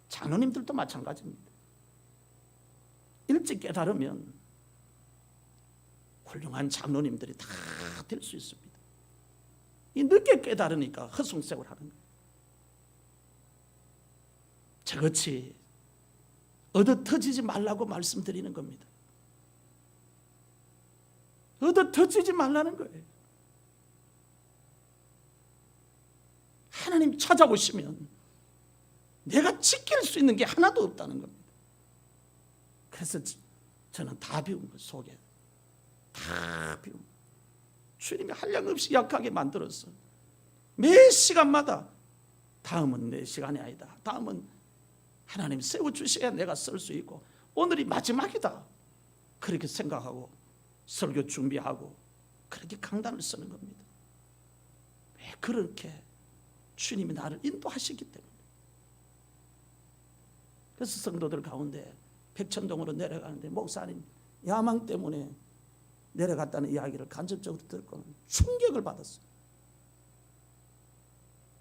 장로님들도 마찬가지입니다. 일찍 깨달으면 훌륭한 장로님들이 다 될 수 있습니다. 이 늦게 깨달으니까 허송세월 하는 거예요. 저같이 얻어 터지지 말라고 말씀드리는 겁니다. 얻어 터지지 말라는 거예요. 하나님 찾아오시면 내가 지킬 수 있는 게 하나도 없다는 겁니다. 그래서 저는 다 비운 거, 속에 다 비운 거. 주님이 한량없이 약하게 만들었어. 매 시간마다 다음은 내 시간이 아니다, 다음은 하나님 세워주셔야 내가 쓸 수 있고, 오늘이 마지막이다, 그렇게 생각하고 설교 준비하고 그렇게 강단을 쓰는 겁니다. 왜 그렇게? 주님이 나를 인도하시기 때문에. 그래서 성도들 가운데 백천동으로 내려가는데 목사님 야망 때문에 내려갔다는 이야기를 간접적으로 듣고는 충격을 받았어요.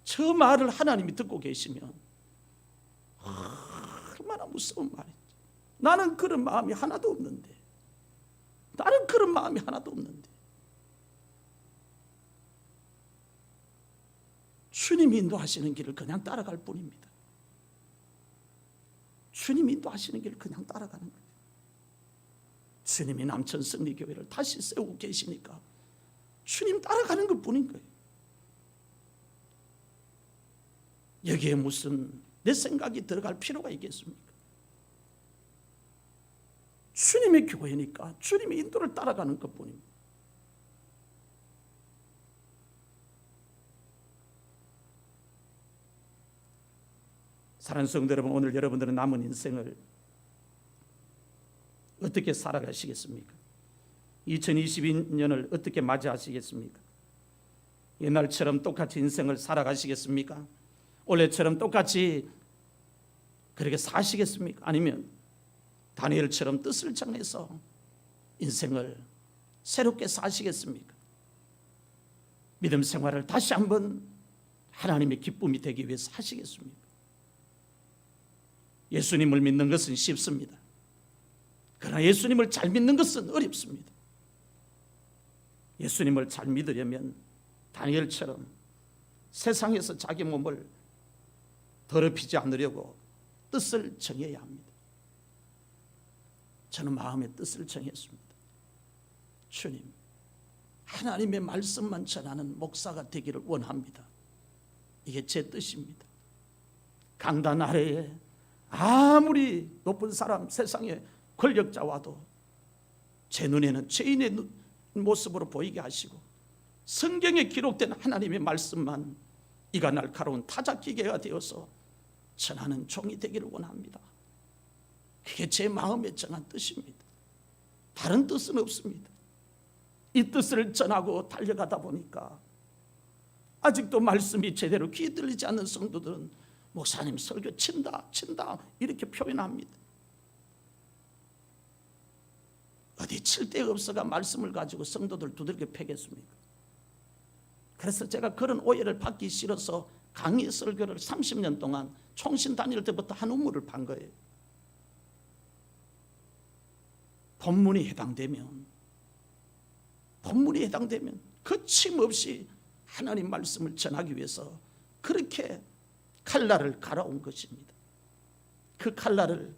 저 말을 하나님이 듣고 계시면 얼마나 무서운 말이지. 나는 그런 마음이 하나도 없는데, 나는 그런 마음이 하나도 없는데 주님이 인도하시는 길을 그냥 따라갈 뿐입니다. 주님이 인도하시는 길을 그냥 따라가는 거예요. 주님이 남천 승리교회를 다시 세우고 계시니까 주님 따라가는 것 뿐인 거예요. 여기에 무슨 내 생각이 들어갈 필요가 있겠습니까? 주님의 교회니까 주님의 인도를 따라가는 것 뿐입니다. 사랑하는 성도 여러분, 오늘 여러분들은 남은 인생을 어떻게 살아가시겠습니까? 2022년을 어떻게 맞이하시겠습니까? 옛날처럼 똑같이 인생을 살아가시겠습니까? 올해처럼 똑같이 그렇게 사시겠습니까? 아니면 다니엘처럼 뜻을 정해서 인생을 새롭게 사시겠습니까? 믿음 생활을 다시 한번 하나님의 기쁨이 되기 위해서 하시겠습니까? 예수님을 믿는 것은 쉽습니다. 그러나 예수님을 잘 믿는 것은 어렵습니다. 예수님을 잘 믿으려면 다니엘처럼 세상에서 자기 몸을 더럽히지 않으려고 뜻을 정해야 합니다. 저는 마음의 뜻을 정했습니다. 주님, 하나님의 말씀만 전하는 목사가 되기를 원합니다. 이게 제 뜻입니다. 강단 아래에 아무리 높은 사람, 세상의 권력자와도 제 눈에는 죄인의 모습으로 보이게 하시고, 성경에 기록된 하나님의 말씀만 이가 날카로운 타작기계가 되어서 전하는 종이 되기를 원합니다. 그게 제 마음에 정한 뜻입니다. 다른 뜻은 없습니다. 이 뜻을 전하고 달려가다 보니까 아직도 말씀이 제대로 귀에 들리지 않는 성도들은 목사님 설교 친다 이렇게 표현합니다. 어디 칠 데가 없어가 말씀을 가지고 성도들 두들겨 패겠습니까? 그래서 제가 그런 오해를 받기 싫어서 강의 설교를 30년 동안 총신 다닐 때부터 한 우물을 판 거예요. 본문이 해당되면 거침없이 하나님 말씀을 전하기 위해서 그렇게 칼날을 갈아온 것입니다. 그 칼날을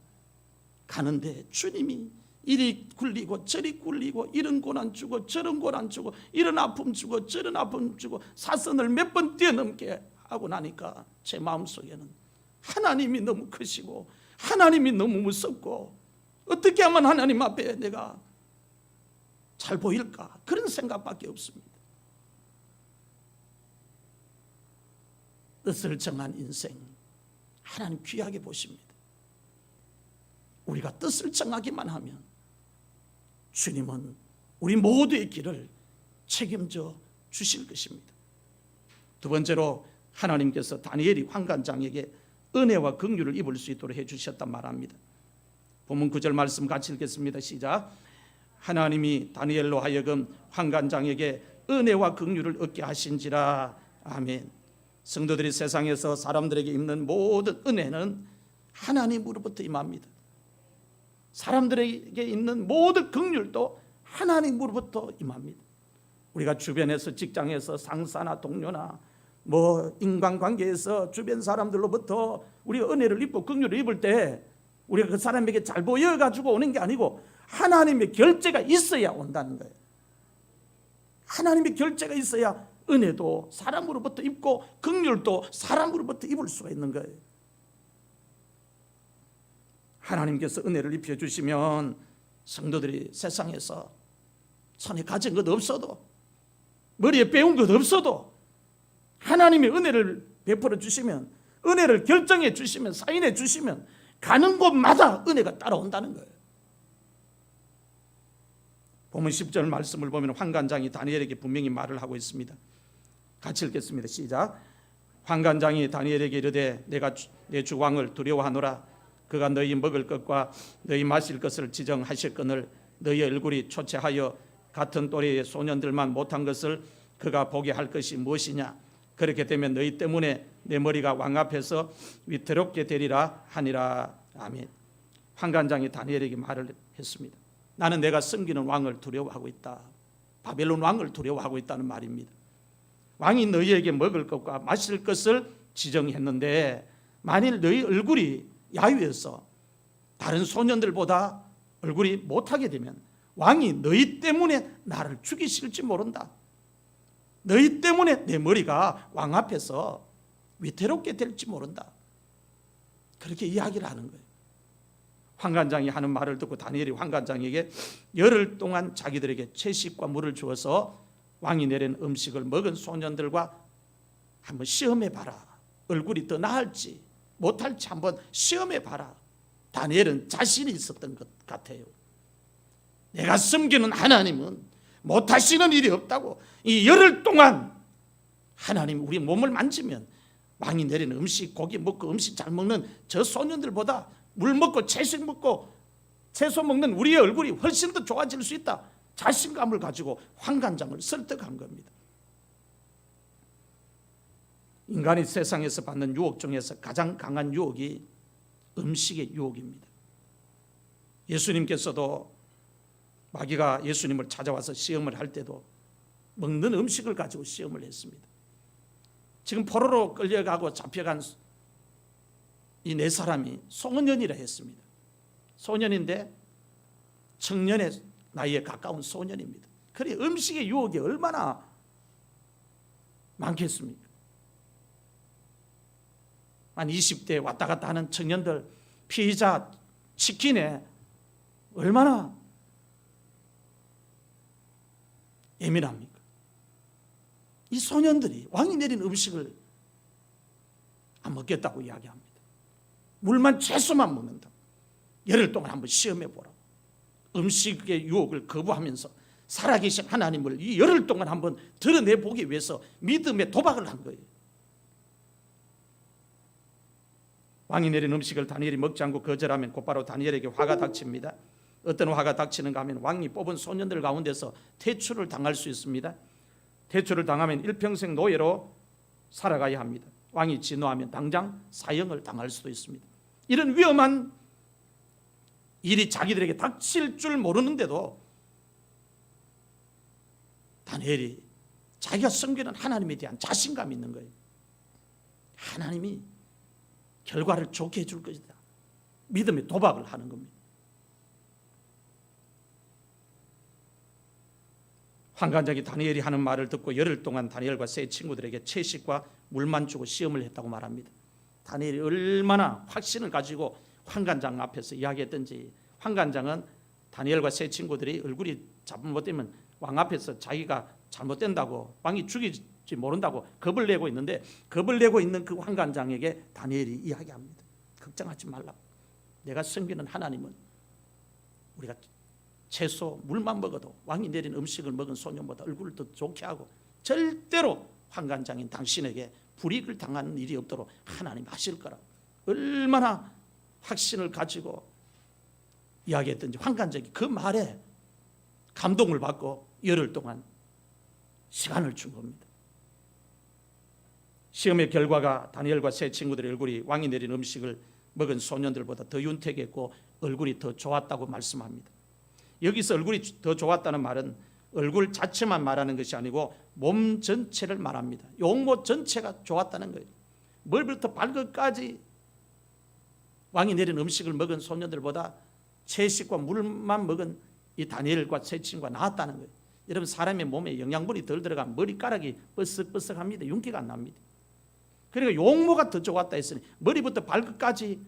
가는데 주님이 이리 굴리고 저리 굴리고, 이런 고난 주고 저런 고난 주고, 이런 아픔 주고 저런 아픔 주고, 사선을 몇 번 뛰어넘게 하고 나니까 제 마음속에는 하나님이 너무 크시고 하나님이 너무 무섭고, 어떻게 하면 하나님 앞에 내가 잘 보일까, 그런 생각밖에 없습니다. 뜻을 정한 인생, 하나님 귀하게 보십니다. 우리가 뜻을 정하기만 하면 주님은 우리 모두의 길을 책임져 주실 것입니다. 두 번째로, 하나님께서 다니엘이 환관장에게 은혜와 긍휼을 입을 수 있도록 해주셨단 말합니다. 본문 9절 말씀 같이 읽겠습니다. 시작. 하나님이 다니엘로 하여금 환관장에게 은혜와 긍휼을 얻게 하신지라. 아멘. 성도들이 세상에서 사람들에게 입는 모든 은혜는 하나님으로부터 임합니다. 사람들에게 있는 모든 긍휼도 하나님으로부터 임합니다. 우리가 주변에서, 직장에서, 상사나 동료나 인간관계에서 주변 사람들로부터 우리가 은혜를 입고 긍휼을 입을 때 우리가 그 사람에게 잘 보여가지고 오는 게 아니고 하나님의 결제가 있어야 온다는 거예요. 하나님의 결제가 있어야 은혜도 사람으로부터 입고 긍휼도 사람으로부터 입을 수가 있는 거예요. 하나님께서 은혜를 입혀주시면 성도들이 세상에서 손에 가진 것 없어도, 머리에 배운 것 없어도 하나님의 은혜를 베풀어 주시면, 은혜를 결정해 주시면, 사인해 주시면 가는 곳마다 은혜가 따라온다는 거예요. 본문 10절 말씀을 보면 환관장이 다니엘에게 분명히 말을 하고 있습니다. 같이 읽겠습니다. 시작. 환관장이 다니엘에게 이르되 내가 내 주왕을 두려워하노라. 그가 너희 먹을 것과 너희 마실 것을 지정하셨거늘 너희 얼굴이 초췌하여 같은 또래의 소년들만 못한 것을 그가 보게 할 것이 무엇이냐. 그렇게 되면 너희 때문에 내 머리가 왕 앞에서 위태롭게 되리라 하니라. 아멘. 환관장이 다니엘에게 말을 했습니다. 나는 내가 섬기는 왕을 두려워하고 있다. 바벨론 왕을 두려워하고 있다는 말입니다. 왕이 너희에게 먹을 것과 마실 것을 지정했는데 만일 너희 얼굴이 야유해서 다른 소년들보다 얼굴이 못하게 되면 왕이 너희 때문에 나를 죽이실지 모른다. 너희 때문에 내 머리가 왕 앞에서 위태롭게 될지 모른다. 그렇게 이야기를 하는 거예요. 환관장이 하는 말을 듣고 다니엘이 환관장에게 열흘 동안 자기들에게 채식과 물을 주어서 왕이 내린 음식을 먹은 소년들과 한번 시험해 봐라. 얼굴이 더 나을지 못할지 한번 시험해 봐라. 다니엘은 자신이 있었던 것 같아요. 내가 섬기는 하나님은 못하시는 일이 없다고. 이 열흘 동안 하나님 우리 몸을 만지면 왕이 내리는 음식, 고기 먹고 음식 잘 먹는 저 소년들보다 물 먹고 채식 먹고 채소 먹는 우리의 얼굴이 훨씬 더 좋아질 수 있다. 자신감을 가지고 환관장을 설득한 겁니다. 인간이 세상에서 받는 유혹 중에서 가장 강한 유혹이 음식의 유혹입니다. 예수님께서도 마귀가 예수님을 찾아와서 시험을 할 때도 먹는 음식을 가지고 시험을 했습니다. 지금 포로로 끌려가고 잡혀간 이 네 사람이 소년이라 했습니다. 소년인데 청년의 나이에 가까운 소년입니다. 그래 음식의 유혹이 얼마나 많겠습니까? 한 20대 왔다 갔다 하는 청년들 피자, 치킨에 얼마나 예민합니까? 이 소년들이 왕이 내린 음식을 안 먹겠다고 이야기합니다. 물만 채소만 먹는다. 열흘 동안 한번 시험해 보라. 음식의 유혹을 거부하면서 살아계신 하나님을 이 열흘 동안 한번 드러내 보기 위해서 믿음의 도박을 한 거예요. 왕이 내린 음식을 다니엘이 먹지 않고 거절하면 곧바로 다니엘에게 화가 닥칩니다. 어떤 화가 닥치는가 하면 왕이 뽑은 소년들 가운데서 퇴출을 당할 수 있습니다. 퇴출을 당하면 일평생 노예로 살아가야 합니다. 왕이 진노하면 당장 사형을 당할 수도 있습니다. 이런 위험한 일이 자기들에게 닥칠 줄 모르는데도 다니엘이 자기가 섬기는 하나님에 대한 자신감이 있는 거예요. 하나님이 결과를 좋게 해줄 것이다. 믿음의 도박을 하는 겁니다. 환관장이 다니엘이 하는 말을 듣고 열흘 동안 다니엘과 세 친구들에게 채식과 물만 주고 시험을 했다고 말합니다. 다니엘이 얼마나 확신을 가지고 환관장 앞에서 이야기했던지. 환관장은 다니엘과 세 친구들이 얼굴이 잘못되면 왕 앞에서 자기가 잘못된다고, 왕이 죽일지 모른다고 겁을 내고 있는데, 겁을 내고 있는 그 환관장에게 다니엘이 이야기합니다. 걱정하지 말라고. 내가 섬기는 하나님은 우리가 채소 물만 먹어도 왕이 내린 음식을 먹은 소년보다 얼굴을 더 좋게 하고 절대로 환관장인 당신에게 불이익을 당하는 일이 없도록 하나님이 하실 거라고 얼마나 확신을 가지고 이야기했던지. 환관장이 그 말에 감동을 받고 열흘 동안 시간을 준 겁니다. 시험의 결과가 다니엘과 세 친구들의 얼굴이 왕이 내린 음식을 먹은 소년들보다 더 윤택했고 얼굴이 더 좋았다고 말씀합니다. 여기서 얼굴이 더 좋았다는 말은 얼굴 자체만 말하는 것이 아니고 몸 전체를 말합니다. 용모 전체가 좋았다는 거예요. 머리부터 발끝까지 왕이 내린 음식을 먹은 소년들보다 채식과 물만 먹은 이 다니엘과 세 친구가 나았다는 거예요. 여러분, 사람의 몸에 영양분이 덜 들어가면 머리카락이 뻐석뻐석합니다. 윤기가 안 납니다. 그러니까 용모가 더 좋았다 했으니 머리부터 발끝까지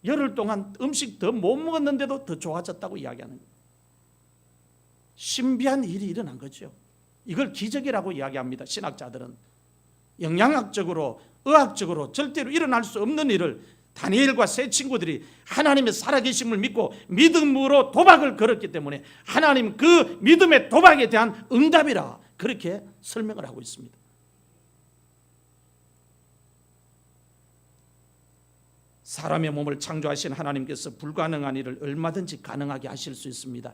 열흘 동안 음식 더 못 먹었는데도 더 좋아졌다고 이야기하는 거예요. 신비한 일이 일어난 거죠. 이걸 기적이라고 이야기합니다. 신학자들은 영양학적으로, 의학적으로 절대로 일어날 수 없는 일을 다니엘과 세 친구들이 하나님의 살아계심을 믿고 믿음으로 도박을 걸었기 때문에 하나님 그 믿음의 도박에 대한 응답이라 그렇게 설명을 하고 있습니다. 사람의 몸을 창조하신 하나님께서 불가능한 일을 얼마든지 가능하게 하실 수 있습니다.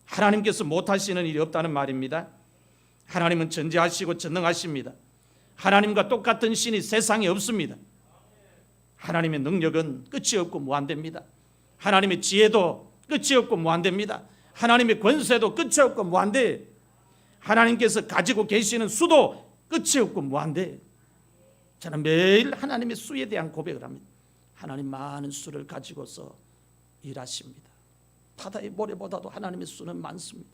하나님께서 못하시는 일이 없다는 말입니다. 하나님은 전지하시고 전능하십니다. 하나님과 똑같은 신이 세상에 없습니다. 하나님의 능력은 끝이 없고 무한대입니다. 하나님의 지혜도 끝이 없고 무한대입니다. 하나님의 권세도 끝이 없고 무한대예요. 하나님께서 가지고 계시는 수도 끝이 없고 무한대예요. 저는 매일 하나님의 수에 대한 고백을 합니다. 하나님 많은 수를 가지고서 일하십니다. 바다의 모래보다도 하나님의 수는 많습니다.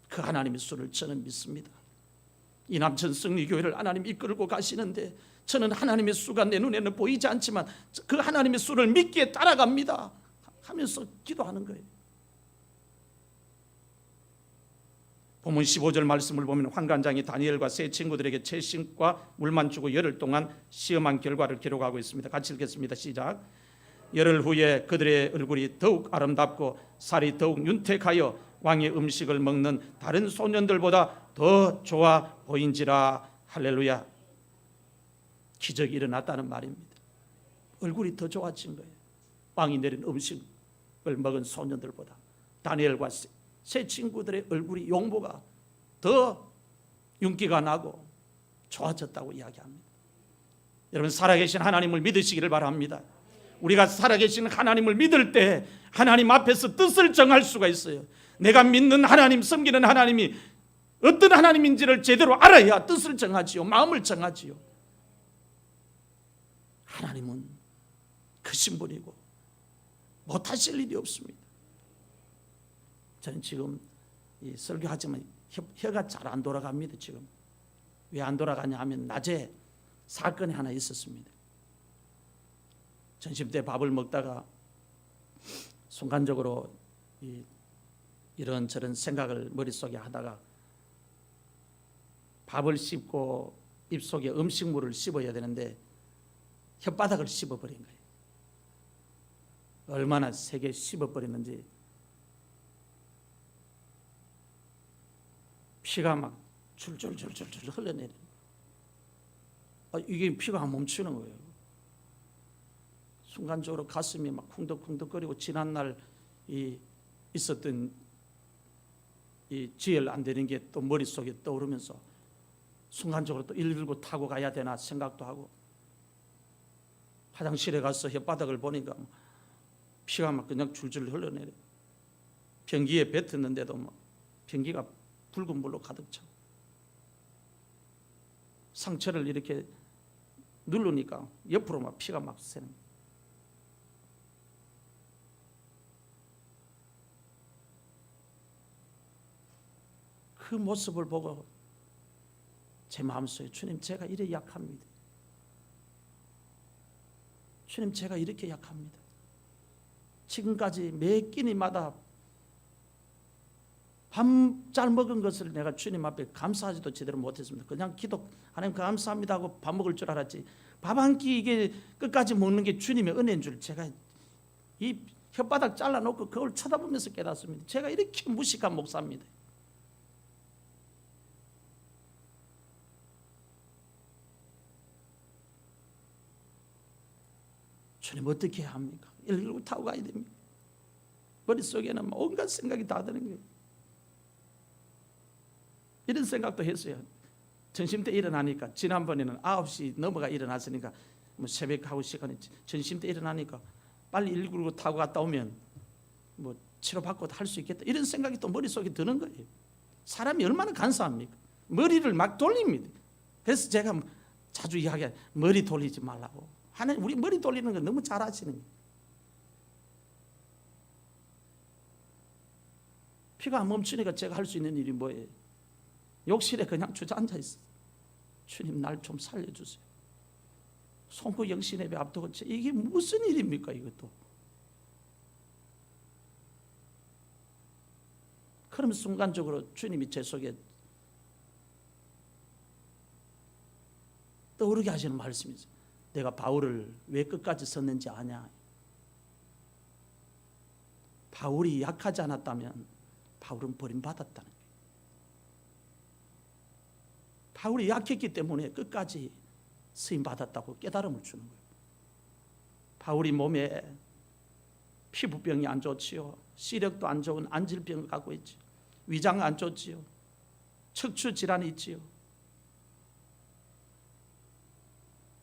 그 하나님의 수를 저는 믿습니다. 이남천 승리교회를 하나님 이끌고 가시는데 저는 하나님의 수가 내 눈에는 보이지 않지만 그 하나님의 수를 믿기에 따라갑니다 하면서 기도하는 거예요. 본문 15절 말씀을 보면 환관장이 다니엘과 세 친구들에게 채식과 물만 주고 열흘 동안 시험한 결과를 기록하고 있습니다. 같이 읽겠습니다. 시작. 열흘 후에 그들의 얼굴이 더욱 아름답고 살이 더욱 윤택하여 왕의 음식을 먹는 다른 소년들보다 더 좋아 보인지라. 할렐루야. 기적이 일어났다는 말입니다. 얼굴이 더 좋아진 거예요. 왕이 내린 음식을 먹은 소년들보다 다니엘과 세 친구들의 얼굴이 용모가 더 윤기가 나고 좋아졌다고 이야기합니다. 여러분, 살아계신 하나님을 믿으시기를 바랍니다. 우리가 살아계신 하나님을 믿을 때 하나님 앞에서 뜻을 정할 수가 있어요. 내가 믿는 하나님, 섬기는 하나님이 어떤 하나님인지를 제대로 알아야 뜻을 정하지요, 마음을 정하지요. 하나님은 크신 분이고 못하실 일이 없습니다. 저는 지금 설교하지만 혀가 잘 안 돌아갑니다. 지금 왜 안 돌아가냐 하면 낮에 사건이 하나 있었습니다. 점심 때 밥을 먹다가 순간적으로 이런저런 생각을 머릿속에 하다가 밥을 씹고 입속에 음식물을 씹어야 되는데 혓바닥을 씹어버린 거예요. 얼마나 세게 씹어버렸는지 피가 막 줄줄줄줄 흘러내려요. 이게 피가 안 멈추는 거예요. 순간적으로 가슴이 막 쿵덕쿵덕거리고 지난날 있었던 이 지혈 안 되는 게 또 머릿속에 떠오르면서 순간적으로 또 119 타고 가야 되나 생각도 하고 화장실에 가서 혓바닥을 보니까 피가 막 그냥 줄줄 흘러내려. 변기에 뱉었는데도 막 변기가 붉은 물로 가득 차. 상처를 이렇게 누르니까 옆으로 막 피가 막 새는. 그 모습을 보고 제 마음속에 주님, 제가 이래 약합니다. 주님, 제가 이렇게 약합니다. 지금까지 매 끼니마다 밥 잘 먹은 것을 내가 주님 앞에 감사하지도 제대로 못했습니다. 그냥 기도, 하나님 감사합니다 하고 밥 먹을 줄 알았지, 밥 한 끼 이게 끝까지 먹는 게 주님의 은혜인 줄 제가 이 혓바닥 잘라놓고 그걸 쳐다보면서 깨닫습니다. 제가 이렇게 무식한 목사입니다. 주님, 어떻게 해야 합니까? 119 타고 가야 됩니까? 머릿속에는 온갖 생각이 다 드는 거예요. 이런 생각도 했어요. 점심 때 일어나니까, 지난번에는 9시 넘어가 일어났으니까 뭐 새벽하고 시간이, 점심 때 일어나니까 빨리 119 타고 갔다 오면 뭐 치료받고 할 수 있겠다, 이런 생각이 또 머릿속에 드는 거예요. 사람이 얼마나 간사합니까? 머리를 막 돌립니다. 그래서 제가 자주 이야기해요. 머리 돌리지 말라고. 하나님, 우리 머리 돌리는 거 너무 잘 아시는 거예요. 피가 안 멈추니까 제가 할 수 있는 일이 뭐예요? 욕실에 그냥 주저앉아 있어요. 주님, 날 좀 살려주세요. 송구 영신예배 앞두고, 이게 무슨 일입니까 이것도? 그러면 순간적으로 주님이 제 속에 떠오르게 하시는 말씀이죠. 내가 바울을 왜 끝까지 썼는지 아냐? 바울이 약하지 않았다면 바울은 버림받았다는 거예요. 바울이 약했기 때문에 끝까지 쓰임받았다고 깨달음을 주는 거예요. 바울이 몸에 피부병이 안 좋지요, 시력도 안 좋은 안질병을 갖고 있지요, 위장 안 좋지요, 척추 질환이 있지요.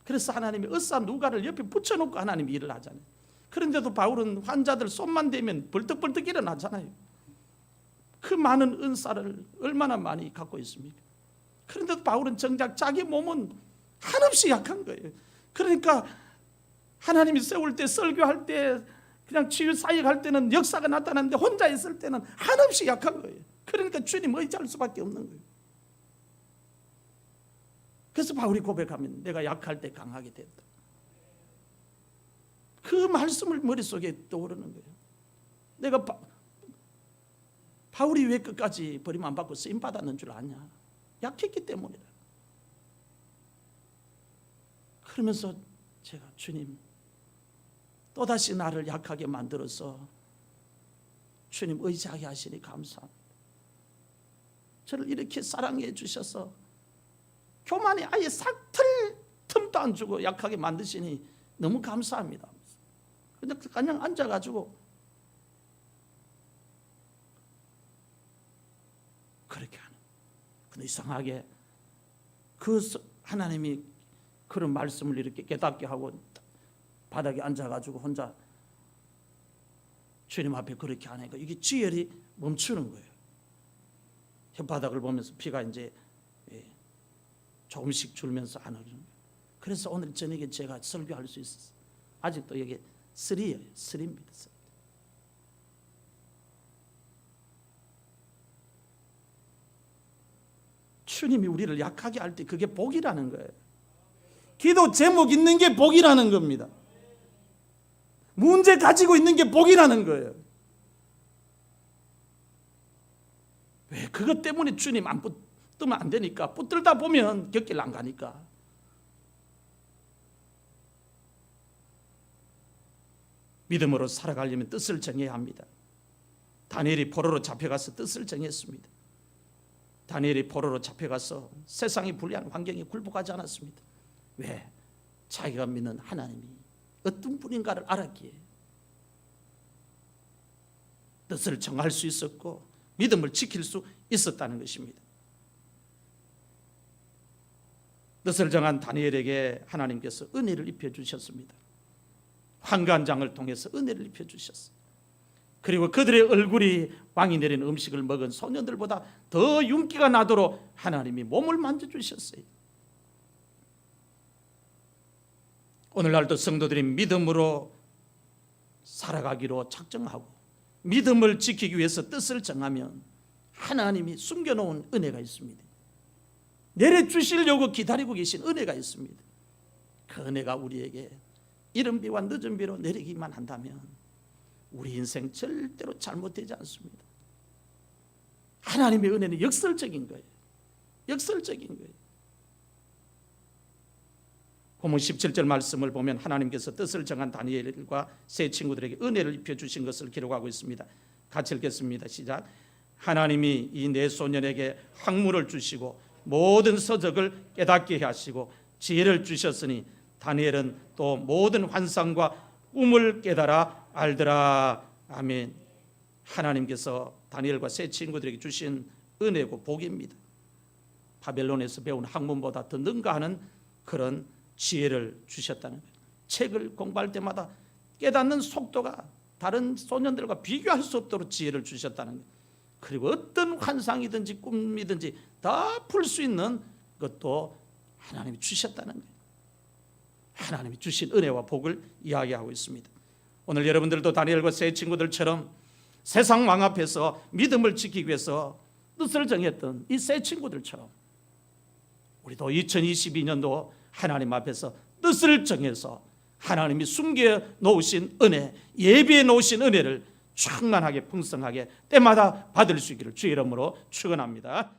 그래서 하나님이 의사 누가를 옆에 붙여놓고 하나님이 일을 하잖아요. 그런데도 바울은 환자들 손만 대면 벌떡벌떡 일어나잖아요. 그 많은 은사를 얼마나 많이 갖고 있습니까? 그런데도 바울은 정작 자기 몸은 한없이 약한 거예요. 그러니까 하나님이 세울 때, 설교할 때, 그냥 치유 사역할 때는 역사가 나타나는데 혼자 있을 때는 한없이 약한 거예요. 그러니까 주님 의지할 수밖에 없는 거예요. 그래서 바울이 고백하면 내가 약할 때 강하게 됐다. 그 말씀을 머릿속에 떠오르는 거예요. 내가 바울이 왜 끝까지 버림 안 받고 쓰임 받았는 줄 아냐? 약했기 때문이다. 그러면서 제가, 주님, 또다시 나를 약하게 만들어서 주님 의지하게 하시니 감사합니다. 저를 이렇게 사랑해 주셔서 교만에 아예 삭틀 틈도 안 주고 약하게 만드시니 너무 감사합니다. 그냥 앉아가지고 그렇게 하는. 근데 이상하게 그 하나님이 그런 말씀을 이렇게 깨닫게 하고 바닥에 앉아가지고 혼자 주님 앞에 그렇게 하니까 이게 지혈이 멈추는 거예요. 혓바닥을 보면서 피가 이제 조금씩 줄면서 안 흐르는 거예요. 그래서 오늘 저녁에 제가 설교할 수 있었어요. 아직도 여기 3예요. 3입니다. 주님이 우리를 약하게 할 때 그게 복이라는 거예요. 기도 제목 있는 게 복이라는 겁니다. 문제 가지고 있는 게 복이라는 거예요. 왜? 그것 때문에 주님 안 붙들면 안 되니까. 붙들다 보면 곁길 안 가니까. 믿음으로 살아가려면 뜻을 정해야 합니다. 다니엘이 포로로 잡혀가서 뜻을 정했습니다. 다니엘이 포로로 잡혀가서 세상이 불리한 환경에 굴복하지 않았습니다. 왜? 자기가 믿는 하나님이 어떤 분인가를 알았기에 뜻을 정할 수 있었고 믿음을 지킬 수 있었다는 것입니다. 뜻을 정한 다니엘에게 하나님께서 은혜를 입혀주셨습니다. 환관장을 통해서 은혜를 입혀주셨어요. 그리고 그들의 얼굴이 왕이 내린 음식을 먹은 소년들보다 더 윤기가 나도록 하나님이 몸을 만져주셨어요. 오늘날도 성도들이 믿음으로 살아가기로 작정하고 믿음을 지키기 위해서 뜻을 정하면 하나님이 숨겨놓은 은혜가 있습니다. 내려주시려고 기다리고 계신 은혜가 있습니다. 그 은혜가 우리에게 이른 비와 늦은 비로 내리기만 한다면 우리 인생 절대로 잘못되지 않습니다. 하나님의 은혜는 역설적인 거예요. 역설적인 거예요. 본문 17절 말씀을 보면 하나님께서 뜻을 정한 다니엘과 세 친구들에게 은혜를 입혀주신 것을 기록하고 있습니다. 같이 읽겠습니다. 시작. 하나님이 이 네 소년에게 학문을 주시고 모든 서적을 깨닫게 하시고 지혜를 주셨으니 다니엘은 또 모든 환상과 꿈을 깨달아 알더라. 아멘. 하나님께서 다니엘과 세 친구들에게 주신 은혜고 복입니다. 바벨론에서 배운 학문보다 더 능가하는 그런 지혜를 주셨다는 거예요. 책을 공부할 때마다 깨닫는 속도가 다른 소년들과 비교할 수 없도록 지혜를 주셨다는 거예요. 그리고 어떤 환상이든지 꿈이든지 다 풀 수 있는 것도 하나님이 주셨다는 거예요. 하나님이 주신 은혜와 복을 이야기하고 있습니다. 오늘 여러분들도 다니엘과 세 친구들처럼 세상 왕 앞에서 믿음을 지키기 위해서 뜻을 정했던 이 세 친구들처럼 우리도 2022년도 하나님 앞에서 뜻을 정해서 하나님이 숨겨 놓으신 은혜, 예비해 놓으신 은혜를 충만하게 풍성하게 때마다 받을 수 있기를 주의 이름으로 축원합니다.